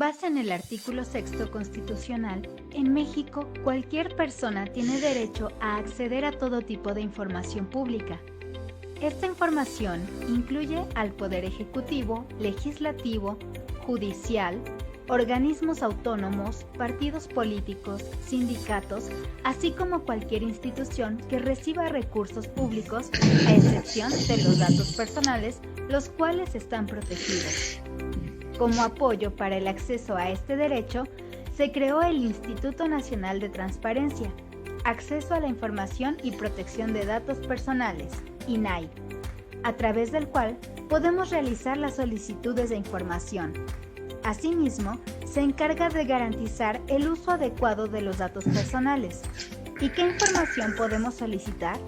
base en el artículo 6º constitucional, en México cualquier persona tiene derecho a acceder a todo tipo de información pública. Esta información incluye al Poder Ejecutivo, Legislativo, Judicial, organismos autónomos, partidos políticos, sindicatos, así como cualquier institución que reciba recursos públicos, a excepción de los datos personales, los cuales están protegidos. Como apoyo para el acceso a este derecho, se creó el Instituto Nacional de Transparencia, Acceso a la Información y Protección de Datos Personales, INAI, a través del cual podemos realizar las solicitudes de información. Asimismo, se encarga de garantizar el uso adecuado de los datos personales. ¿Y qué información podemos solicitar?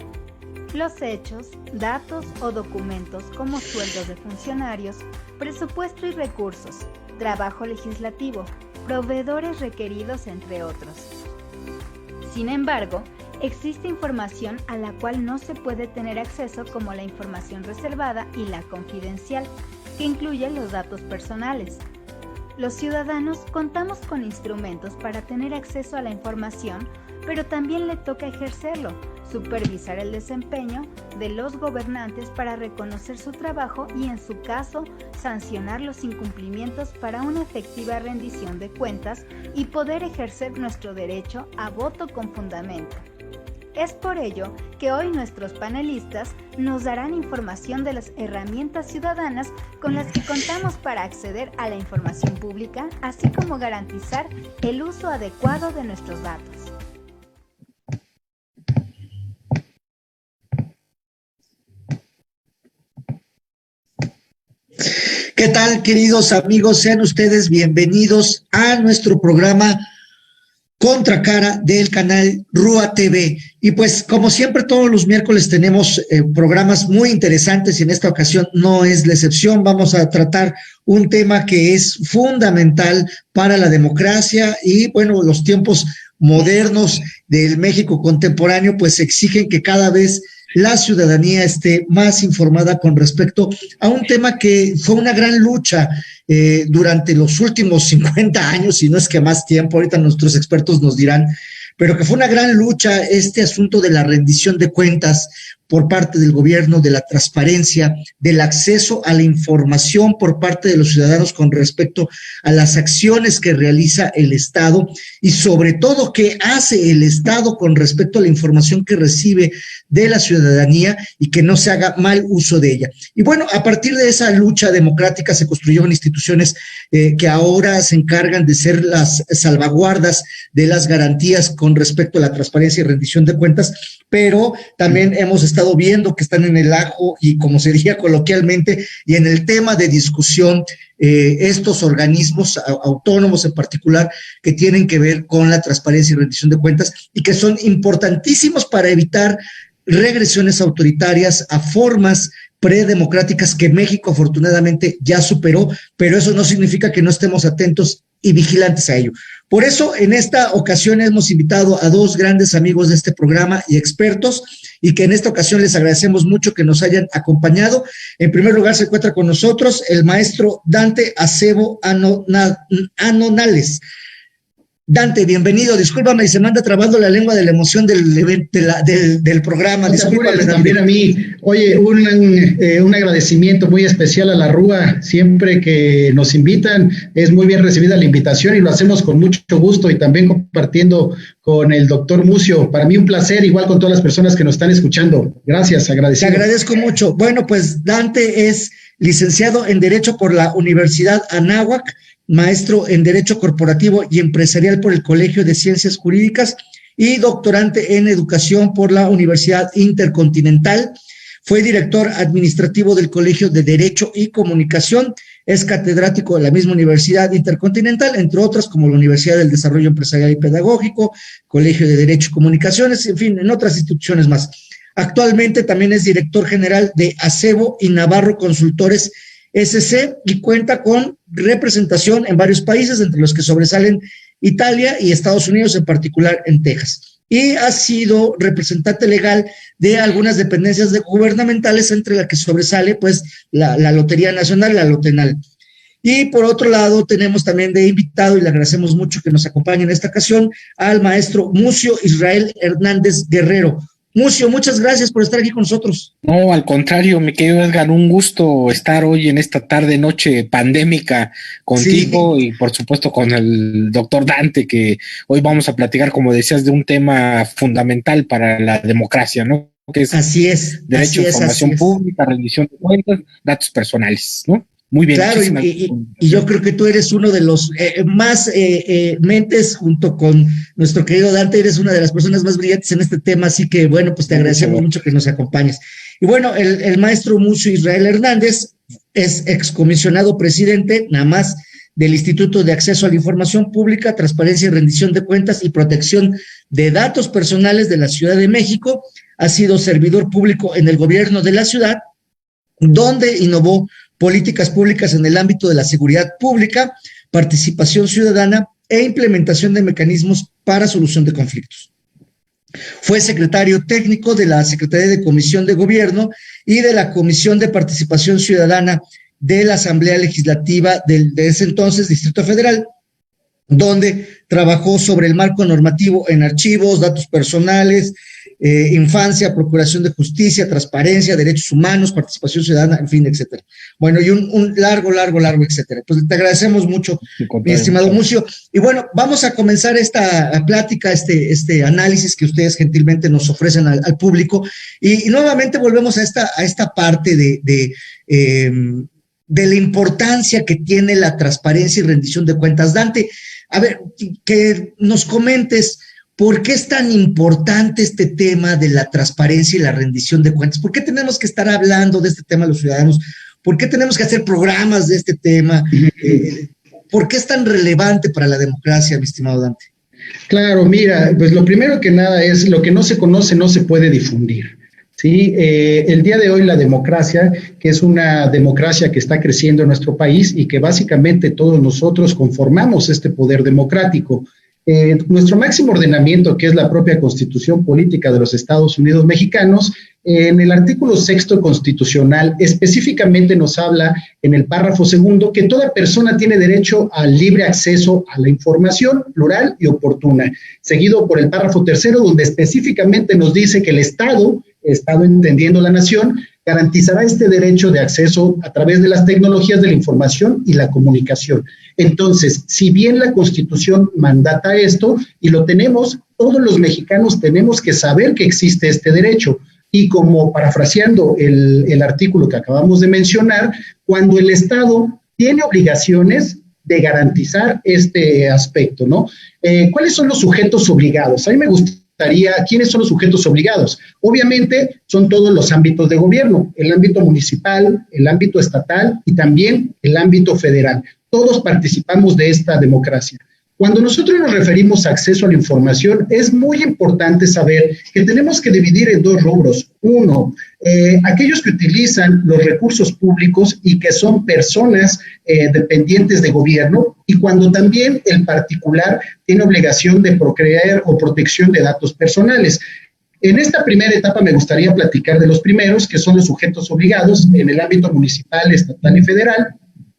Los hechos, datos o documentos como sueldos de funcionarios, presupuesto y recursos, trabajo legislativo, proveedores requeridos, entre otros. Sin embargo, existe información a la cual no se puede tener acceso, como la información reservada y la confidencial, que incluye los datos personales. Los ciudadanos contamos con instrumentos para tener acceso a la información, pero también le toca ejercerlo, supervisar el desempeño de los gobernantes para reconocer su trabajo y, en su caso, sancionar los incumplimientos para una efectiva rendición de cuentas y poder ejercer nuestro derecho a voto con fundamento. Es por ello que hoy nuestros panelistas nos darán información de las herramientas ciudadanas con las que contamos para acceder a la información pública, así como garantizar el uso adecuado de nuestros datos. ¿Qué tal, queridos amigos? Sean ustedes bienvenidos a nuestro programa Contracara del canal RUA TV. Y pues, como siempre, todos los miércoles tenemos programas muy interesantes y en esta ocasión no es la excepción. Vamos a tratar un tema que es fundamental para la democracia y, bueno, los tiempos modernos del México contemporáneo pues exigen que cada vez la ciudadanía esté más informada con respecto a un tema que fue una gran lucha durante los últimos 50 años, si no es que más tiempo, ahorita nuestros expertos nos dirán, pero que fue una gran lucha este asunto de la rendición de cuentas por parte del gobierno, de la transparencia, del acceso a la información por parte de los ciudadanos con respecto a las acciones que realiza el Estado y sobre todo qué hace el Estado con respecto a la información que recibe de la ciudadanía y que no se haga mal uso de ella. Y bueno, a partir de esa lucha democrática se construyeron instituciones que ahora se encargan de ser las salvaguardas de las garantías con respecto a la transparencia y rendición de cuentas, pero también hemos estado viendo que están en el ajo y, como se diría coloquialmente, y en el tema de discusión estos organismos autónomos en particular que tienen que ver con la transparencia y rendición de cuentas y que son importantísimos para evitar regresiones autoritarias a formas predemocráticas que México afortunadamente ya superó, pero eso no significa que no estemos atentos y vigilantes a ello. Por eso, en esta ocasión hemos invitado a dos grandes amigos de este programa y expertos, y que en esta ocasión les agradecemos mucho que nos hayan acompañado. En primer lugar se encuentra con nosotros el maestro Dante Acebo Anonales. Dante, bienvenido. Discúlpame, se me anda trabando la lengua de la emoción del programa. No discúlpame también a mí. Oye, un agradecimiento muy especial a la RUA. Siempre que nos invitan, es muy bien recibida la invitación y lo hacemos con mucho gusto y también compartiendo con el doctor Mucio. Para mí un placer, igual con todas las personas que nos están escuchando. Gracias, agradecido. Te agradezco mucho. Bueno, pues Dante es licenciado en Derecho por la Universidad Anáhuac, maestro en Derecho Corporativo y Empresarial por el Colegio de Ciencias Jurídicas y doctorante en Educación por la Universidad Intercontinental. Fue director administrativo del Colegio de Derecho y Comunicación, es catedrático de la misma Universidad Intercontinental, entre otras como la Universidad del Desarrollo Empresarial y Pedagógico, Colegio de Derecho y Comunicaciones, en fin, en otras instituciones más. Actualmente también es director general de Acebo y Navarro Consultores SC y cuenta con representación en varios países, entre los que sobresalen Italia y Estados Unidos, en particular en Texas. Y ha sido representante legal de algunas dependencias gubernamentales, entre las que sobresale pues la Lotería Nacional, la Lotenal. Y por otro lado, tenemos también de invitado, y le agradecemos mucho que nos acompañe en esta ocasión, al maestro Mucio Israel Hernández Guerrero. Mucio, muchas gracias por estar aquí con nosotros. No, al contrario, mi querido Edgar, un gusto estar hoy en esta tarde, noche pandémica contigo, sí, y por supuesto con el doctor Dante, que hoy vamos a platicar, como decías, de un tema fundamental para la democracia, ¿no? Que es así es, derecho a información pública, rendición de cuentas, datos personales, ¿no? Muy bien. Claro, y yo creo que tú eres uno de los más mentes, junto con nuestro querido Dante, eres una de las personas más brillantes en este tema, así que bueno, pues te agradecemos mucho que nos acompañes. Y bueno, el maestro Mucio Israel Hernández es excomisionado presidente, nada más, del Instituto de Acceso a la Información Pública, Transparencia y Rendición de Cuentas y Protección de Datos Personales de la Ciudad de México. Ha sido servidor público en el gobierno de la ciudad, donde innovó políticas públicas en el ámbito de la seguridad pública, participación ciudadana e implementación de mecanismos para solución de conflictos. Fue secretario técnico de la Secretaría de Comisión de Gobierno y de la Comisión de Participación Ciudadana de la Asamblea Legislativa de ese entonces Distrito Federal, donde trabajó sobre el marco normativo en archivos, datos personales, infancia, procuración de justicia, transparencia, derechos humanos, participación ciudadana, en fin, etcétera. Bueno, y un largo, etcétera. Pues te agradecemos mucho, mi estimado Mucio. Y bueno, vamos a comenzar esta plática, este análisis que ustedes gentilmente nos ofrecen al público. Y nuevamente volvemos a esta parte de la importancia que tiene la transparencia y rendición de cuentas. Dante, a ver, que nos comentes por qué es tan importante este tema de la transparencia y la rendición de cuentas. ¿Por qué tenemos que estar hablando de este tema los ciudadanos? ¿Por qué tenemos que hacer programas de este tema? ¿Por qué es tan relevante para la democracia, mi estimado Dante? Claro, mira, pues lo primero que nada es lo que no se conoce no se puede difundir. Sí, el día de hoy la democracia, que es una democracia que está creciendo en nuestro país y que básicamente todos nosotros conformamos este poder democrático. Nuestro máximo ordenamiento, que es la propia Constitución Política de los Estados Unidos Mexicanos, en el artículo 6º constitucional específicamente nos habla en el párrafo 2 que toda persona tiene derecho al libre acceso a la información plural y oportuna, seguido por el párrafo 3º donde específicamente nos dice que el Estado entendiendo la nación, garantizará este derecho de acceso a través de las tecnologías de la información y la comunicación. Entonces, si bien la Constitución mandata esto, y lo tenemos, todos los mexicanos tenemos que saber que existe este derecho. Y como parafraseando el artículo que acabamos de mencionar, cuando el Estado tiene obligaciones de garantizar este aspecto, ¿no? ¿Cuáles son los sujetos obligados? A mí me gustaría, ¿quiénes son los sujetos obligados? Obviamente son todos los ámbitos de gobierno, el ámbito municipal, el ámbito estatal y también el ámbito federal. Todos participamos de esta democracia. Cuando nosotros nos referimos a acceso a la información, es muy importante saber que tenemos que dividir en dos rubros. Uno, aquellos que utilizan los recursos públicos y que son personas dependientes de gobierno, y cuando también el particular tiene obligación de procrear o protección de datos personales. En esta primera etapa me gustaría platicar de los primeros, que son los sujetos obligados en el ámbito municipal, estatal y federal,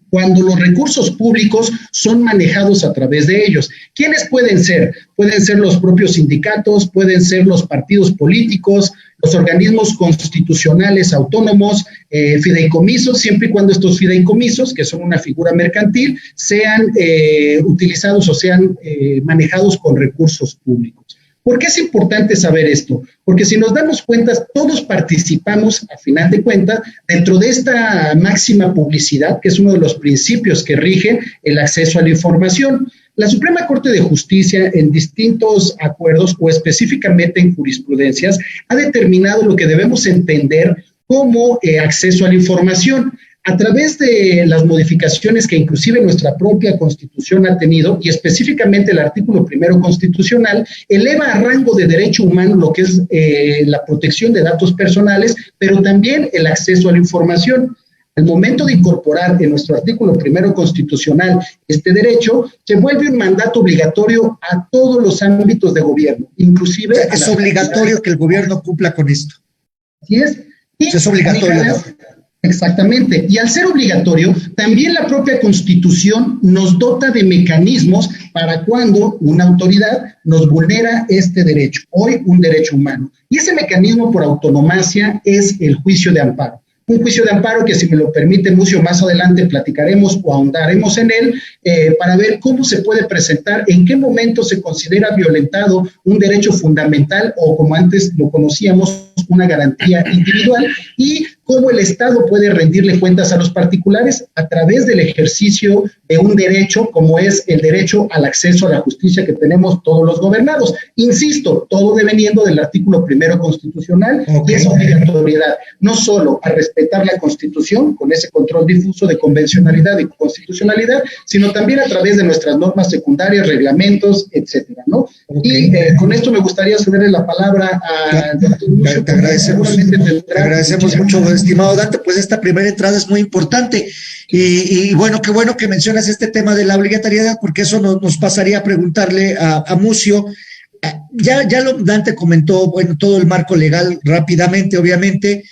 cuando los recursos públicos son manejados a través de ellos. ¿Quiénes pueden ser? Pueden ser los propios sindicatos, pueden ser los partidos políticos, los organismos constitucionales autónomos, fideicomisos, siempre y cuando estos fideicomisos, que son una figura mercantil, sean utilizados o sean manejados con recursos públicos. ¿Por qué es importante saber esto? Porque si nos damos cuenta, todos participamos, a final de cuentas, dentro de esta máxima publicidad, que es uno de los principios que rigen el acceso a la información. La Suprema Corte de Justicia, en distintos acuerdos o específicamente en jurisprudencias, ha determinado lo que debemos entender como acceso a la información. A través de las modificaciones que inclusive nuestra propia Constitución ha tenido, y específicamente el artículo 1 constitucional, eleva a rango de derecho humano lo que es la protección de datos personales, pero también el acceso a la información. Al momento de incorporar en nuestro artículo 1 constitucional este derecho, se vuelve un mandato obligatorio a todos los ámbitos de gobierno, inclusive... Es obligatorio que el gobierno cumpla con esto. Así es. Es obligatorio. Exactamente. Y al ser obligatorio, también la propia Constitución nos dota de mecanismos para cuando una autoridad nos vulnera este derecho, hoy un derecho humano. Y ese mecanismo por autonomacia es el juicio de amparo. Un juicio de amparo que, si me lo permite Mucio, más adelante platicaremos o ahondaremos en él para ver cómo se puede presentar, en qué momento se considera violentado un derecho fundamental o, como antes lo conocíamos, una garantía individual, y cómo el Estado puede rendirle cuentas a los particulares a través del ejercicio de un derecho como es el derecho al acceso a la justicia que tenemos todos los gobernados. Insisto, todo deveniendo del artículo 1 constitucional, y esa obligatoriedad, no solo a respetar la Constitución con ese control difuso de convencionalidad y constitucionalidad, sino también a través de nuestras normas secundarias, reglamentos, etcétera, ¿no? Y con esto me gustaría cederle la palabra al doctor Lucio. Te agradecemos mucho, estimado Dante, pues esta primera entrada es muy importante y bueno que mencionas este tema de la obligatoriedad, porque eso nos pasaría a preguntarle a Mucio. Dante comentó, bueno, todo el marco legal rápidamente, obviamente,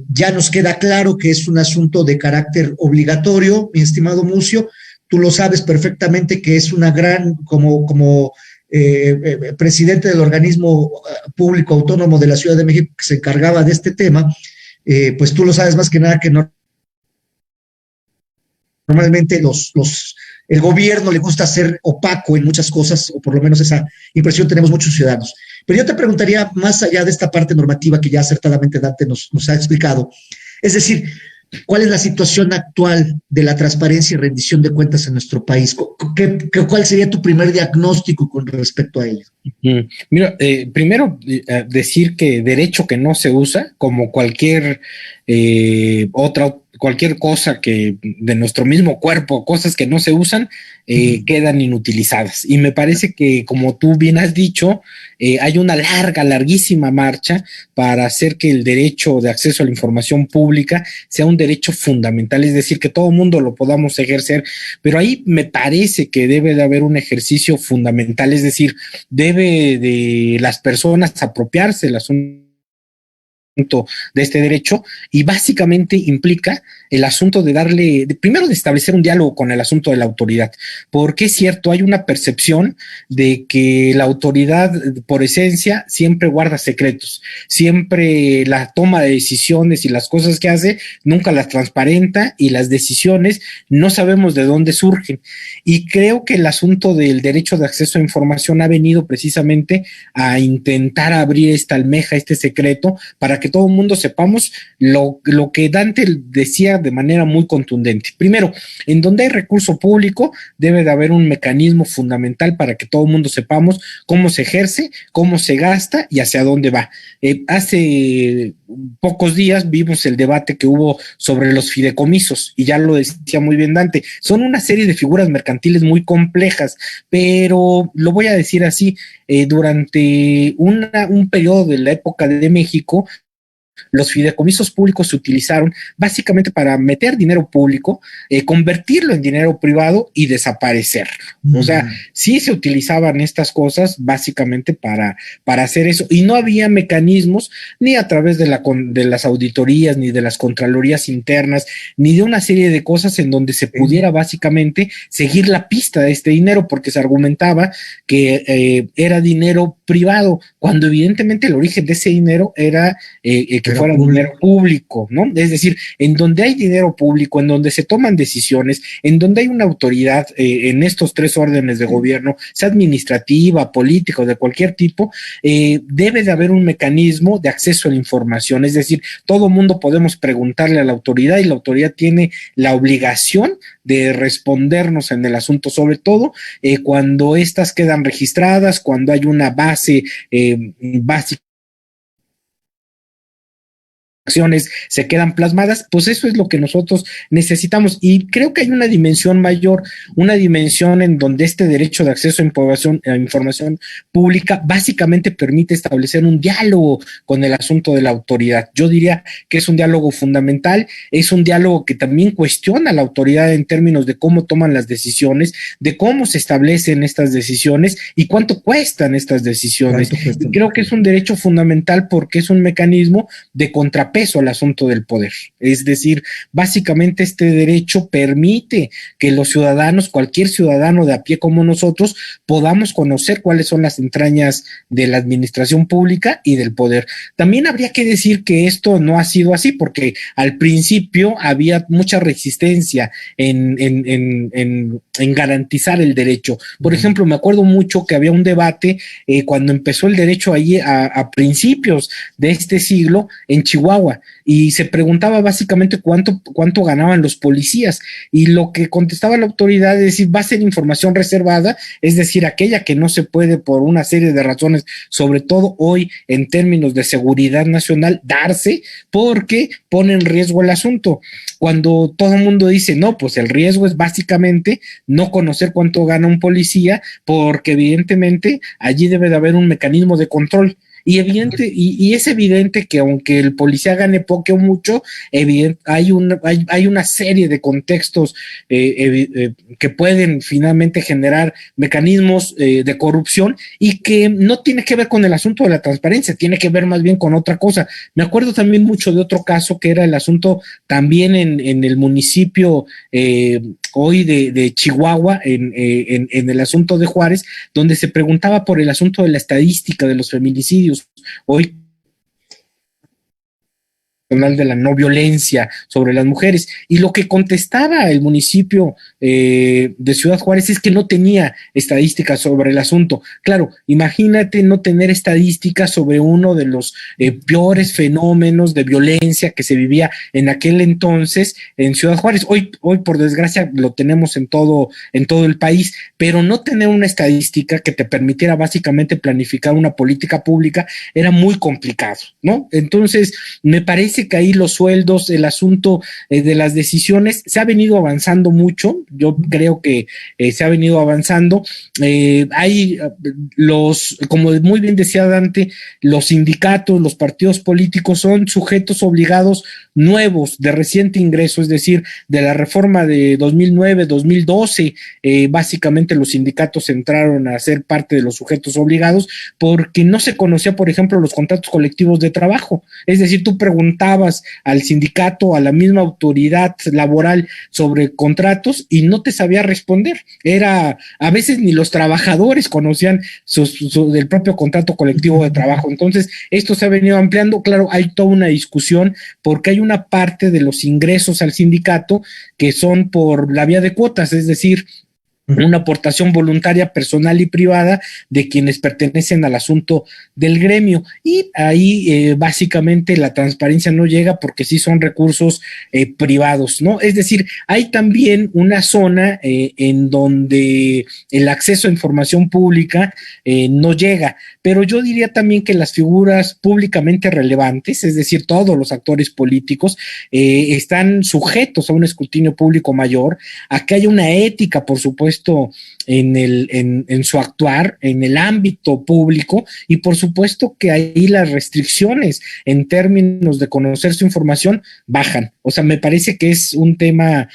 ya nos queda claro que es un asunto de carácter obligatorio, mi estimado Mucio, tú lo sabes perfectamente que es una gran, como presidente del organismo público autónomo de la Ciudad de México que se encargaba de este tema, pues tú lo sabes más que nada que normalmente el gobierno le gusta ser opaco en muchas cosas, o por lo menos esa impresión tenemos muchos ciudadanos. Pero yo te preguntaría, más allá de esta parte normativa que ya acertadamente Dante nos ha explicado, es decir, ¿cuál es la situación actual de la transparencia y rendición de cuentas en nuestro país? ¿Cuál sería tu primer diagnóstico con respecto a ello? Mira, primero decir que derecho que no se usa, como cualquier cualquier cosa que de nuestro mismo cuerpo, cosas que no se usan, quedan inutilizadas. Y me parece que, como tú bien has dicho, hay una larguísima marcha para hacer que el derecho de acceso a la información pública sea un derecho fundamental, es decir, que todo el mundo lo podamos ejercer, pero ahí me parece que debe de haber un ejercicio fundamental, es decir, debe de las personas apropiarse el asunto de este derecho, y básicamente implica el asunto de primero de establecer un diálogo con el asunto de la autoridad, porque es cierto, hay una percepción de que la autoridad por esencia siempre guarda secretos, siempre la toma de decisiones y las cosas que hace nunca las transparenta, y las decisiones no sabemos de dónde surgen, y creo que el asunto del derecho de acceso a información ha venido precisamente a intentar abrir esta almeja, este secreto, para que todo el mundo sepamos lo que Dante decía de manera muy contundente. Primero, en donde hay recurso público, debe de haber un mecanismo fundamental para que todo el mundo sepamos cómo se ejerce, cómo se gasta y hacia dónde va. Hace pocos días vimos el debate que hubo sobre los fideicomisos, y ya lo decía muy bien Dante, son una serie de figuras mercantiles muy complejas, pero lo voy a decir así, durante un periodo de la época de México, los fideicomisos públicos se utilizaron básicamente para meter dinero público, convertirlo en dinero privado y desaparecerlo. O sea, sí se utilizaban estas cosas básicamente para hacer eso, y no había mecanismos ni a través de las auditorías, ni de las contralorías internas, ni de una serie de cosas en donde se pudiera básicamente seguir la pista de este dinero, porque se argumentaba que era dinero privado, cuando evidentemente el origen de ese dinero era que fuera dinero público, ¿no? Es decir, en donde hay dinero público, en donde se toman decisiones, en donde hay una autoridad en estos tres órdenes de gobierno, sea administrativa, política o de cualquier tipo, debe de haber un mecanismo de acceso a la información, es decir, todo mundo podemos preguntarle a la autoridad, y la autoridad tiene la obligación de respondernos en el asunto, sobre todo cuando estas quedan registradas, cuando hay una base básica, acciones se quedan plasmadas, pues eso es lo que nosotros necesitamos, y creo que hay una dimensión mayor, una dimensión en donde este derecho de acceso a información pública básicamente permite establecer un diálogo con el asunto de la autoridad. Yo diría que es un diálogo fundamental, es un diálogo que también cuestiona a la autoridad en términos de cómo toman las decisiones, de cómo se establecen estas decisiones y cuánto cuestan estas decisiones. Y creo que es un derecho fundamental porque es un mecanismo de contrapeso contrapeso al asunto del poder. Es decir, básicamente este derecho permite que los ciudadanos, cualquier ciudadano de a pie como nosotros, podamos conocer cuáles son las entrañas de la administración pública y del poder. También habría que decir que esto no ha sido así, porque al principio había mucha resistencia en garantizar el derecho. Por ejemplo, me acuerdo mucho que había un debate cuando empezó el derecho ahí a principios de este siglo en Chihuahua, y se preguntaba básicamente cuánto ganaban los policías, y lo que contestaba la autoridad es decir, va a ser información reservada, es decir, aquella que no se puede por una serie de razones, sobre todo hoy en términos de seguridad nacional, darse, porque pone en riesgo el asunto. Cuando todo el mundo dice, no, pues el riesgo es básicamente no conocer cuánto gana un policía, porque evidentemente allí debe de haber un mecanismo de control. Y es evidente que aunque el policía gane poco o mucho, hay una serie de contextos que pueden finalmente generar mecanismos de corrupción, y que no tiene que ver con el asunto de la transparencia, tiene que ver más bien con otra cosa. Me acuerdo también mucho de otro caso que era el asunto también en el municipio hoy de Chihuahua, en el asunto de Juárez, donde se preguntaba por el asunto de la estadística de los feminicidios. Hoy de la no violencia sobre las mujeres, y lo que contestaba el municipio de Ciudad Juárez es que no tenía estadísticas sobre el asunto. Claro, imagínate no tener estadísticas sobre uno de los peores fenómenos de violencia que se vivía en aquel entonces en Ciudad Juárez. Hoy por desgracia lo tenemos en todo el país, pero no tener una estadística que te permitiera básicamente planificar una política pública era muy complicado, ¿no? Entonces, me parece que ahí los sueldos, el asunto de las decisiones, se ha venido avanzando mucho. Yo creo que se ha venido avanzando. Hay como muy bien decía Dante, los sindicatos, los partidos políticos son sujetos obligados nuevos de reciente ingreso, es decir, de la reforma de 2009, 2012, básicamente los sindicatos entraron a ser parte de los sujetos obligados porque no se conocía, por ejemplo, los contratos colectivos de trabajo. Es decir, tú preguntabas al sindicato, a la misma autoridad laboral sobre contratos y no te sabía responder. A veces ni los trabajadores conocían del propio contrato colectivo de trabajo. Entonces, esto se ha venido ampliando. Claro, hay toda una discusión porque hay una parte de los ingresos al sindicato que son por la vía de cuotas, es decir, una aportación voluntaria personal y privada de quienes pertenecen al asunto del gremio, y ahí básicamente la transparencia no llega porque sí son recursos privados, ¿no? Es decir, hay también una zona en donde el acceso a información pública no llega, pero yo diría también que las figuras públicamente relevantes, es decir, todos los actores políticos, están sujetos a un escrutinio público mayor, a que haya una ética, por supuesto, en su actuar, en el ámbito público, y por supuesto que ahí las restricciones en términos de conocer su información bajan. O sea, me parece que es un tema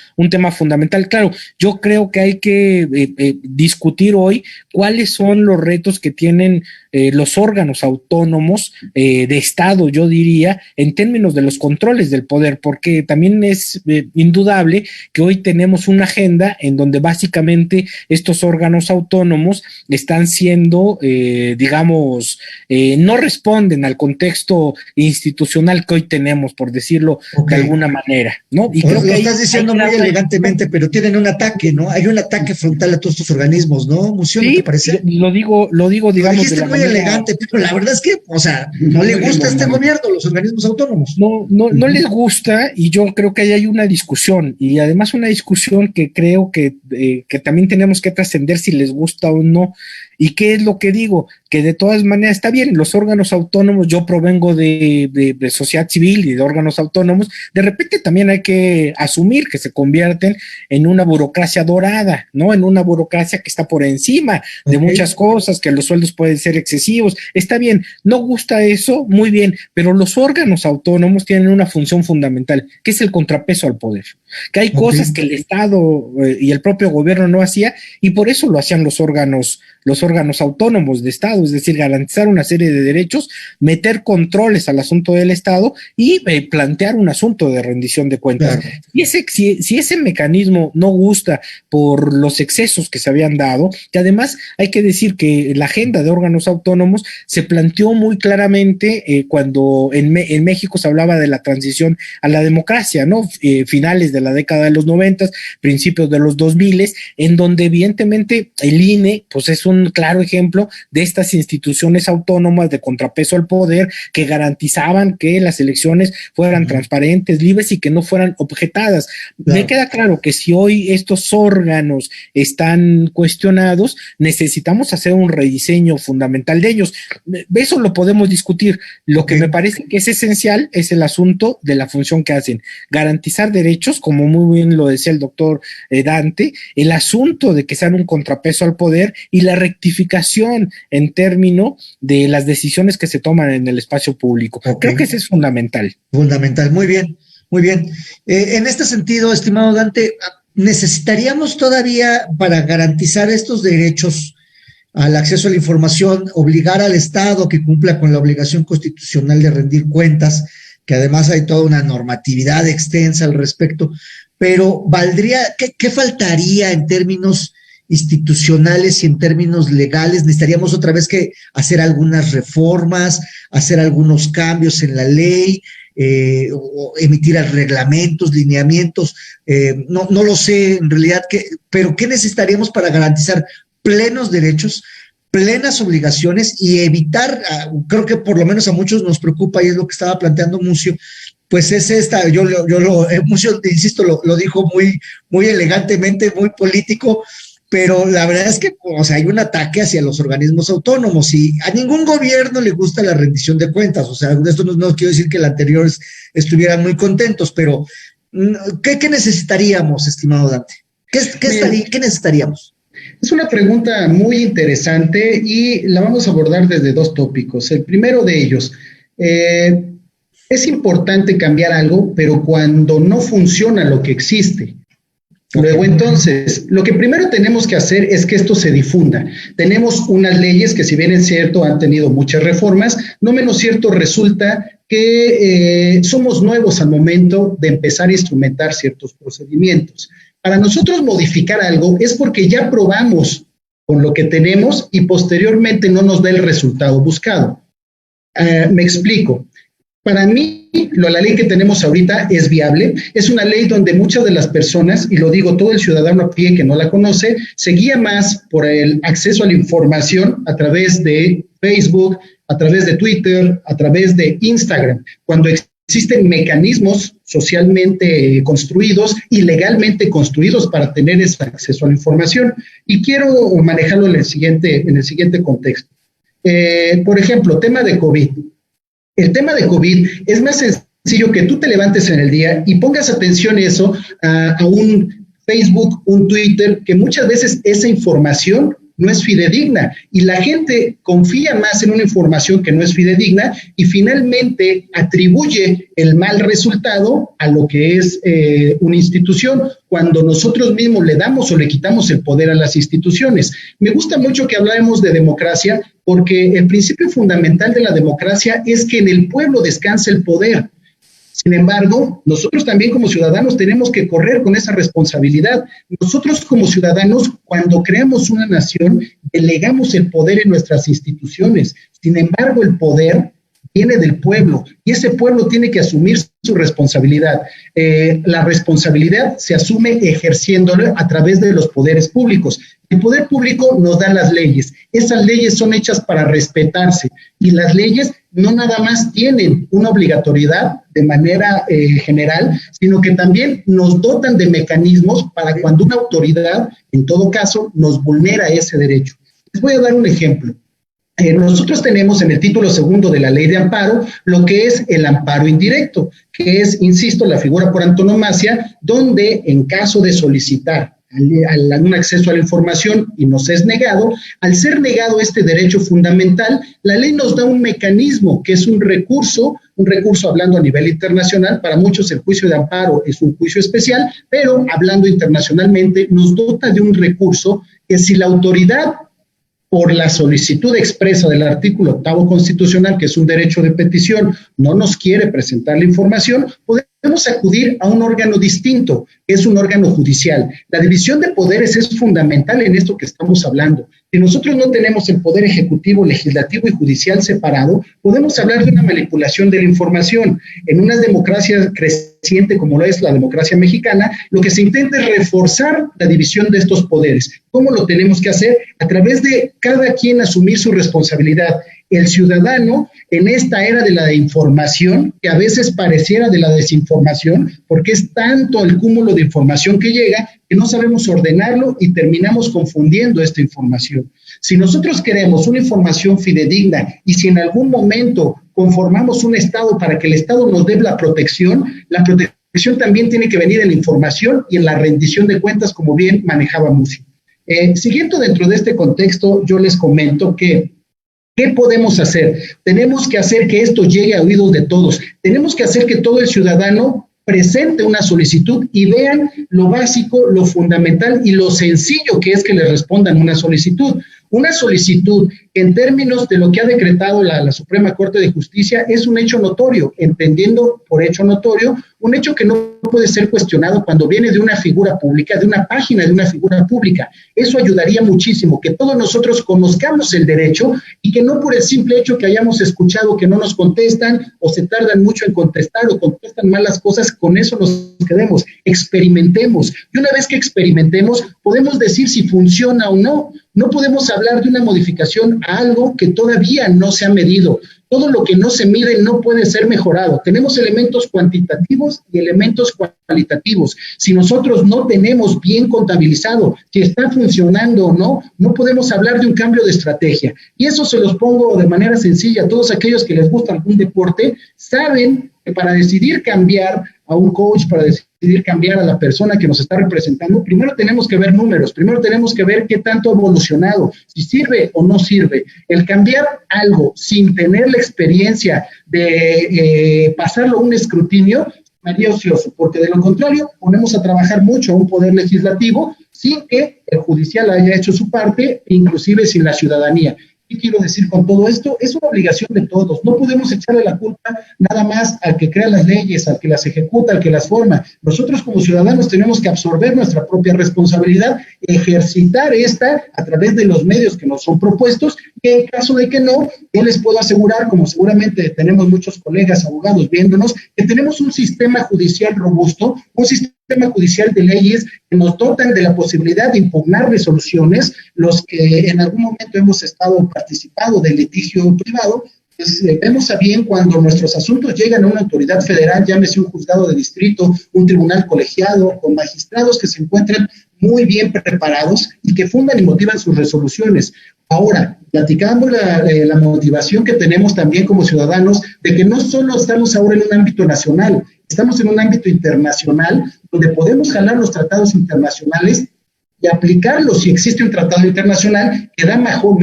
fundamental. Claro, yo creo que hay que discutir hoy cuáles son los retos que tienen los órganos autónomos de Estado, yo diría, en términos de los controles del poder, porque también es indudable que hoy tenemos una agenda en donde básicamente estos órganos autónomos están siendo, no responden al contexto institucional que hoy tenemos, por decirlo de alguna manera, ¿no? Y creo que lo estás diciendo muy elegantemente, pero tienen un ataque, ¿no? Hay un ataque frontal a todos estos organismos, ¿no, Mucio? ¿No te parece? Lo digo, digamos, lo dijiste muy elegante, pero la verdad es que, o sea, no le gusta a este gobierno, los organismos autónomos. No les gusta, y yo creo que ahí hay una discusión, y además una discusión que creo que también tenemos que trascender si les gusta o no. ¿Y qué es lo que digo? Que de todas maneras está bien, los órganos autónomos, yo provengo de sociedad civil y de órganos autónomos, de repente también hay que asumir que se convierten en una burocracia dorada, ¿no? En una burocracia que está por encima de muchas cosas, que los sueldos pueden ser excesivos. Está bien, no gusta eso, muy bien, pero los órganos autónomos tienen una función fundamental, que es el contrapeso al poder. Que hay cosas que el Estado y el propio gobierno no hacía, y por eso lo hacían los órganos órganos autónomos de Estado, es decir, garantizar una serie de derechos, meter controles al asunto del Estado y plantear un asunto de rendición de cuentas. Claro. Y si ese mecanismo no gusta por los excesos que se habían dado, que además hay que decir que la agenda de órganos autónomos se planteó muy claramente cuando en México se hablaba de la transición a la democracia, ¿no? Finales de la década de los 90, principios de los 2000, en donde evidentemente el INE pues es un claro ejemplo de estas instituciones autónomas de contrapeso al poder que garantizaban que las elecciones fueran transparentes, libres y que no fueran objetadas. Claro. Me queda claro que si hoy estos órganos están cuestionados, necesitamos hacer un rediseño fundamental de ellos. Eso lo podemos discutir. Lo que me parece que es esencial es el asunto de la función que hacen. Garantizar derechos, como muy bien lo decía el doctor Dante, el asunto de que sean un contrapeso al poder y la rectificación en términos de las decisiones que se toman en el espacio público. Creo que eso es fundamental. Fundamental, muy bien, muy bien. En este sentido, estimado Dante, ¿necesitaríamos todavía para garantizar estos derechos al acceso a la información, obligar al Estado que cumpla con la obligación constitucional de rendir cuentas, que además hay toda una normatividad extensa al respecto, pero ¿qué faltaría en términos institucionales y en términos legales? ¿Necesitaríamos otra vez que hacer algunas reformas, hacer algunos cambios en la ley, o emitir reglamentos, lineamientos? No lo sé en realidad, pero ¿qué necesitaríamos para garantizar plenos derechos, plenas obligaciones y evitar, creo que por lo menos a muchos nos preocupa y es lo que estaba planteando Mucio, pues es Mucio, insisto, lo dijo muy elegantemente, muy político, pero la verdad es que, o sea, hay un ataque hacia los organismos autónomos y a ningún gobierno le gusta la rendición de cuentas. O sea, esto no quiero decir que los anteriores estuvieran muy contentos, pero ¿qué necesitaríamos, estimado Dante? ¿Qué necesitaríamos? Es una pregunta muy interesante y la vamos a abordar desde dos tópicos. El primero de ellos, es importante cambiar algo, pero cuando no funciona lo que existe. Luego, entonces, lo que primero tenemos que hacer es que esto se difunda. Tenemos unas leyes que, si bien es cierto, han tenido muchas reformas, no menos cierto resulta que somos nuevos al momento de empezar a instrumentar ciertos procedimientos. Para nosotros modificar algo es porque ya probamos con lo que tenemos y posteriormente no nos da el resultado buscado. Me explico. Para mí, la ley que tenemos ahorita es viable, es una ley donde muchas de las personas, y lo digo todo el ciudadano a pie que no la conoce, se guía más por el acceso a la información a través de Facebook, a través de Twitter, a través de Instagram, cuando existen mecanismos socialmente construidos y legalmente construidos para tener ese acceso a la información. Y quiero manejarlo en el siguiente contexto. Por ejemplo, tema de COVID. El tema de COVID es más sencillo que tú te levantes en el día y pongas atención a un Facebook, un Twitter, que muchas veces esa información no es fidedigna y la gente confía más en una información que no es fidedigna y finalmente atribuye el mal resultado a lo que es una institución, cuando nosotros mismos le damos o le quitamos el poder a las instituciones. Me gusta mucho que hablemos de democracia, porque el principio fundamental de la democracia es que en el pueblo descansa el poder. Sin embargo, nosotros también como ciudadanos tenemos que correr con esa responsabilidad. Nosotros como ciudadanos, cuando creamos una nación, delegamos el poder en nuestras instituciones. Sin embargo, el poder viene del pueblo y ese pueblo tiene que asumir su responsabilidad. La responsabilidad se asume ejerciéndola a través de los poderes públicos. El poder público nos da las leyes. Esas leyes son hechas para respetarse y las leyes no nada más tienen una obligatoriedad de manera general, sino que también nos dotan de mecanismos para cuando una autoridad, en todo caso, nos vulnera ese derecho. Les voy a dar un ejemplo. Nosotros tenemos en el título segundo de la ley de amparo lo que es el amparo indirecto, que es, insisto, la figura por antonomasia, donde en caso de solicitar un acceso a la información y nos es negado, al ser negado este derecho fundamental, la ley nos da un mecanismo que es un recurso hablando a nivel internacional. Para muchos el juicio de amparo es un juicio especial, pero hablando internacionalmente nos dota de un recurso que si la autoridad por la solicitud expresa del artículo 8 constitucional, que es un derecho de petición, no nos quiere presentar la información, podemos acudir a un órgano distinto, que es un órgano judicial. La división de poderes es fundamental en esto que estamos hablando. Si nosotros no tenemos el poder ejecutivo, legislativo y judicial separado, podemos hablar de una manipulación de la información. En una democracia creciente como lo es la democracia mexicana, lo que se intenta es reforzar la división de estos poderes. ¿Cómo lo tenemos que hacer? A través de cada quien asumir su responsabilidad. El ciudadano, en esta era de la información, que a veces pareciera de la desinformación, porque es tanto el cúmulo de información que llega, que no sabemos ordenarlo y terminamos confundiendo esta información. Si nosotros queremos una información fidedigna y si en algún momento conformamos un Estado para que el Estado nos dé la protección también tiene que venir en la información y en la rendición de cuentas, como bien manejaba Musi. Siguiendo dentro de este contexto, yo les comento que ¿qué podemos hacer? Tenemos que hacer que esto llegue a oídos de todos. Tenemos que hacer que todo el ciudadano presente una solicitud y vean lo básico, lo fundamental y lo sencillo que es que le respondan una solicitud. Una solicitud, en términos de lo que ha decretado la Suprema Corte de Justicia, es un hecho notorio, entendiendo por hecho notorio, un hecho que no puede ser cuestionado cuando viene de una figura pública, de una página de una figura pública. Eso ayudaría muchísimo, que todos nosotros conozcamos el derecho y que no por el simple hecho que hayamos escuchado que no nos contestan o se tardan mucho en contestar o contestan mal las cosas, con eso nos quedemos. Experimentemos. Y una vez que experimentemos, podemos decir si funciona o no. No podemos hablar de una modificación a algo que todavía no se ha medido. Todo lo que no se mide no puede ser mejorado. Tenemos elementos cuantitativos y elementos cualitativos. Si nosotros no tenemos bien contabilizado si está funcionando o no, no podemos hablar de un cambio de estrategia. Y eso se los pongo de manera sencilla. Todos aquellos que les gusta algún deporte saben que para decidir cambiar a un coach, para decidir cambiar a la persona que nos está representando, primero tenemos que ver números, primero tenemos que ver qué tanto ha evolucionado, si sirve o no sirve. El cambiar algo sin tener la experiencia de pasarlo a un escrutinio, sería ocioso, porque de lo contrario ponemos a trabajar mucho a un poder legislativo sin que el judicial haya hecho su parte, inclusive sin la ciudadanía. ¿Qué quiero decir con todo esto? Es una obligación de todos. No podemos echarle la culpa nada más al que crea las leyes, al que las ejecuta, al que las forma. Nosotros como ciudadanos tenemos que absorber nuestra propia responsabilidad, ejercitar esta a través de los medios que nos son propuestos, y en caso de que no, yo les puedo asegurar, como seguramente tenemos muchos colegas abogados viéndonos, que tenemos un sistema judicial robusto, un sistema judicial de leyes que nos dotan de la posibilidad de impugnar resoluciones. Los que en algún momento hemos estado participando del litigio privado, pues vemos a bien cuando nuestros asuntos llegan a una autoridad federal, llámese un juzgado de distrito, un tribunal colegiado, con magistrados que se encuentran muy bien preparados y que fundan y motivan sus resoluciones. Ahora, platicamos la motivación que tenemos también como ciudadanos de que no solo estamos ahora en un ámbito nacional, estamos en un ámbito internacional donde podemos jalar los tratados internacionales y aplicarlos si existe un tratado internacional que da mejor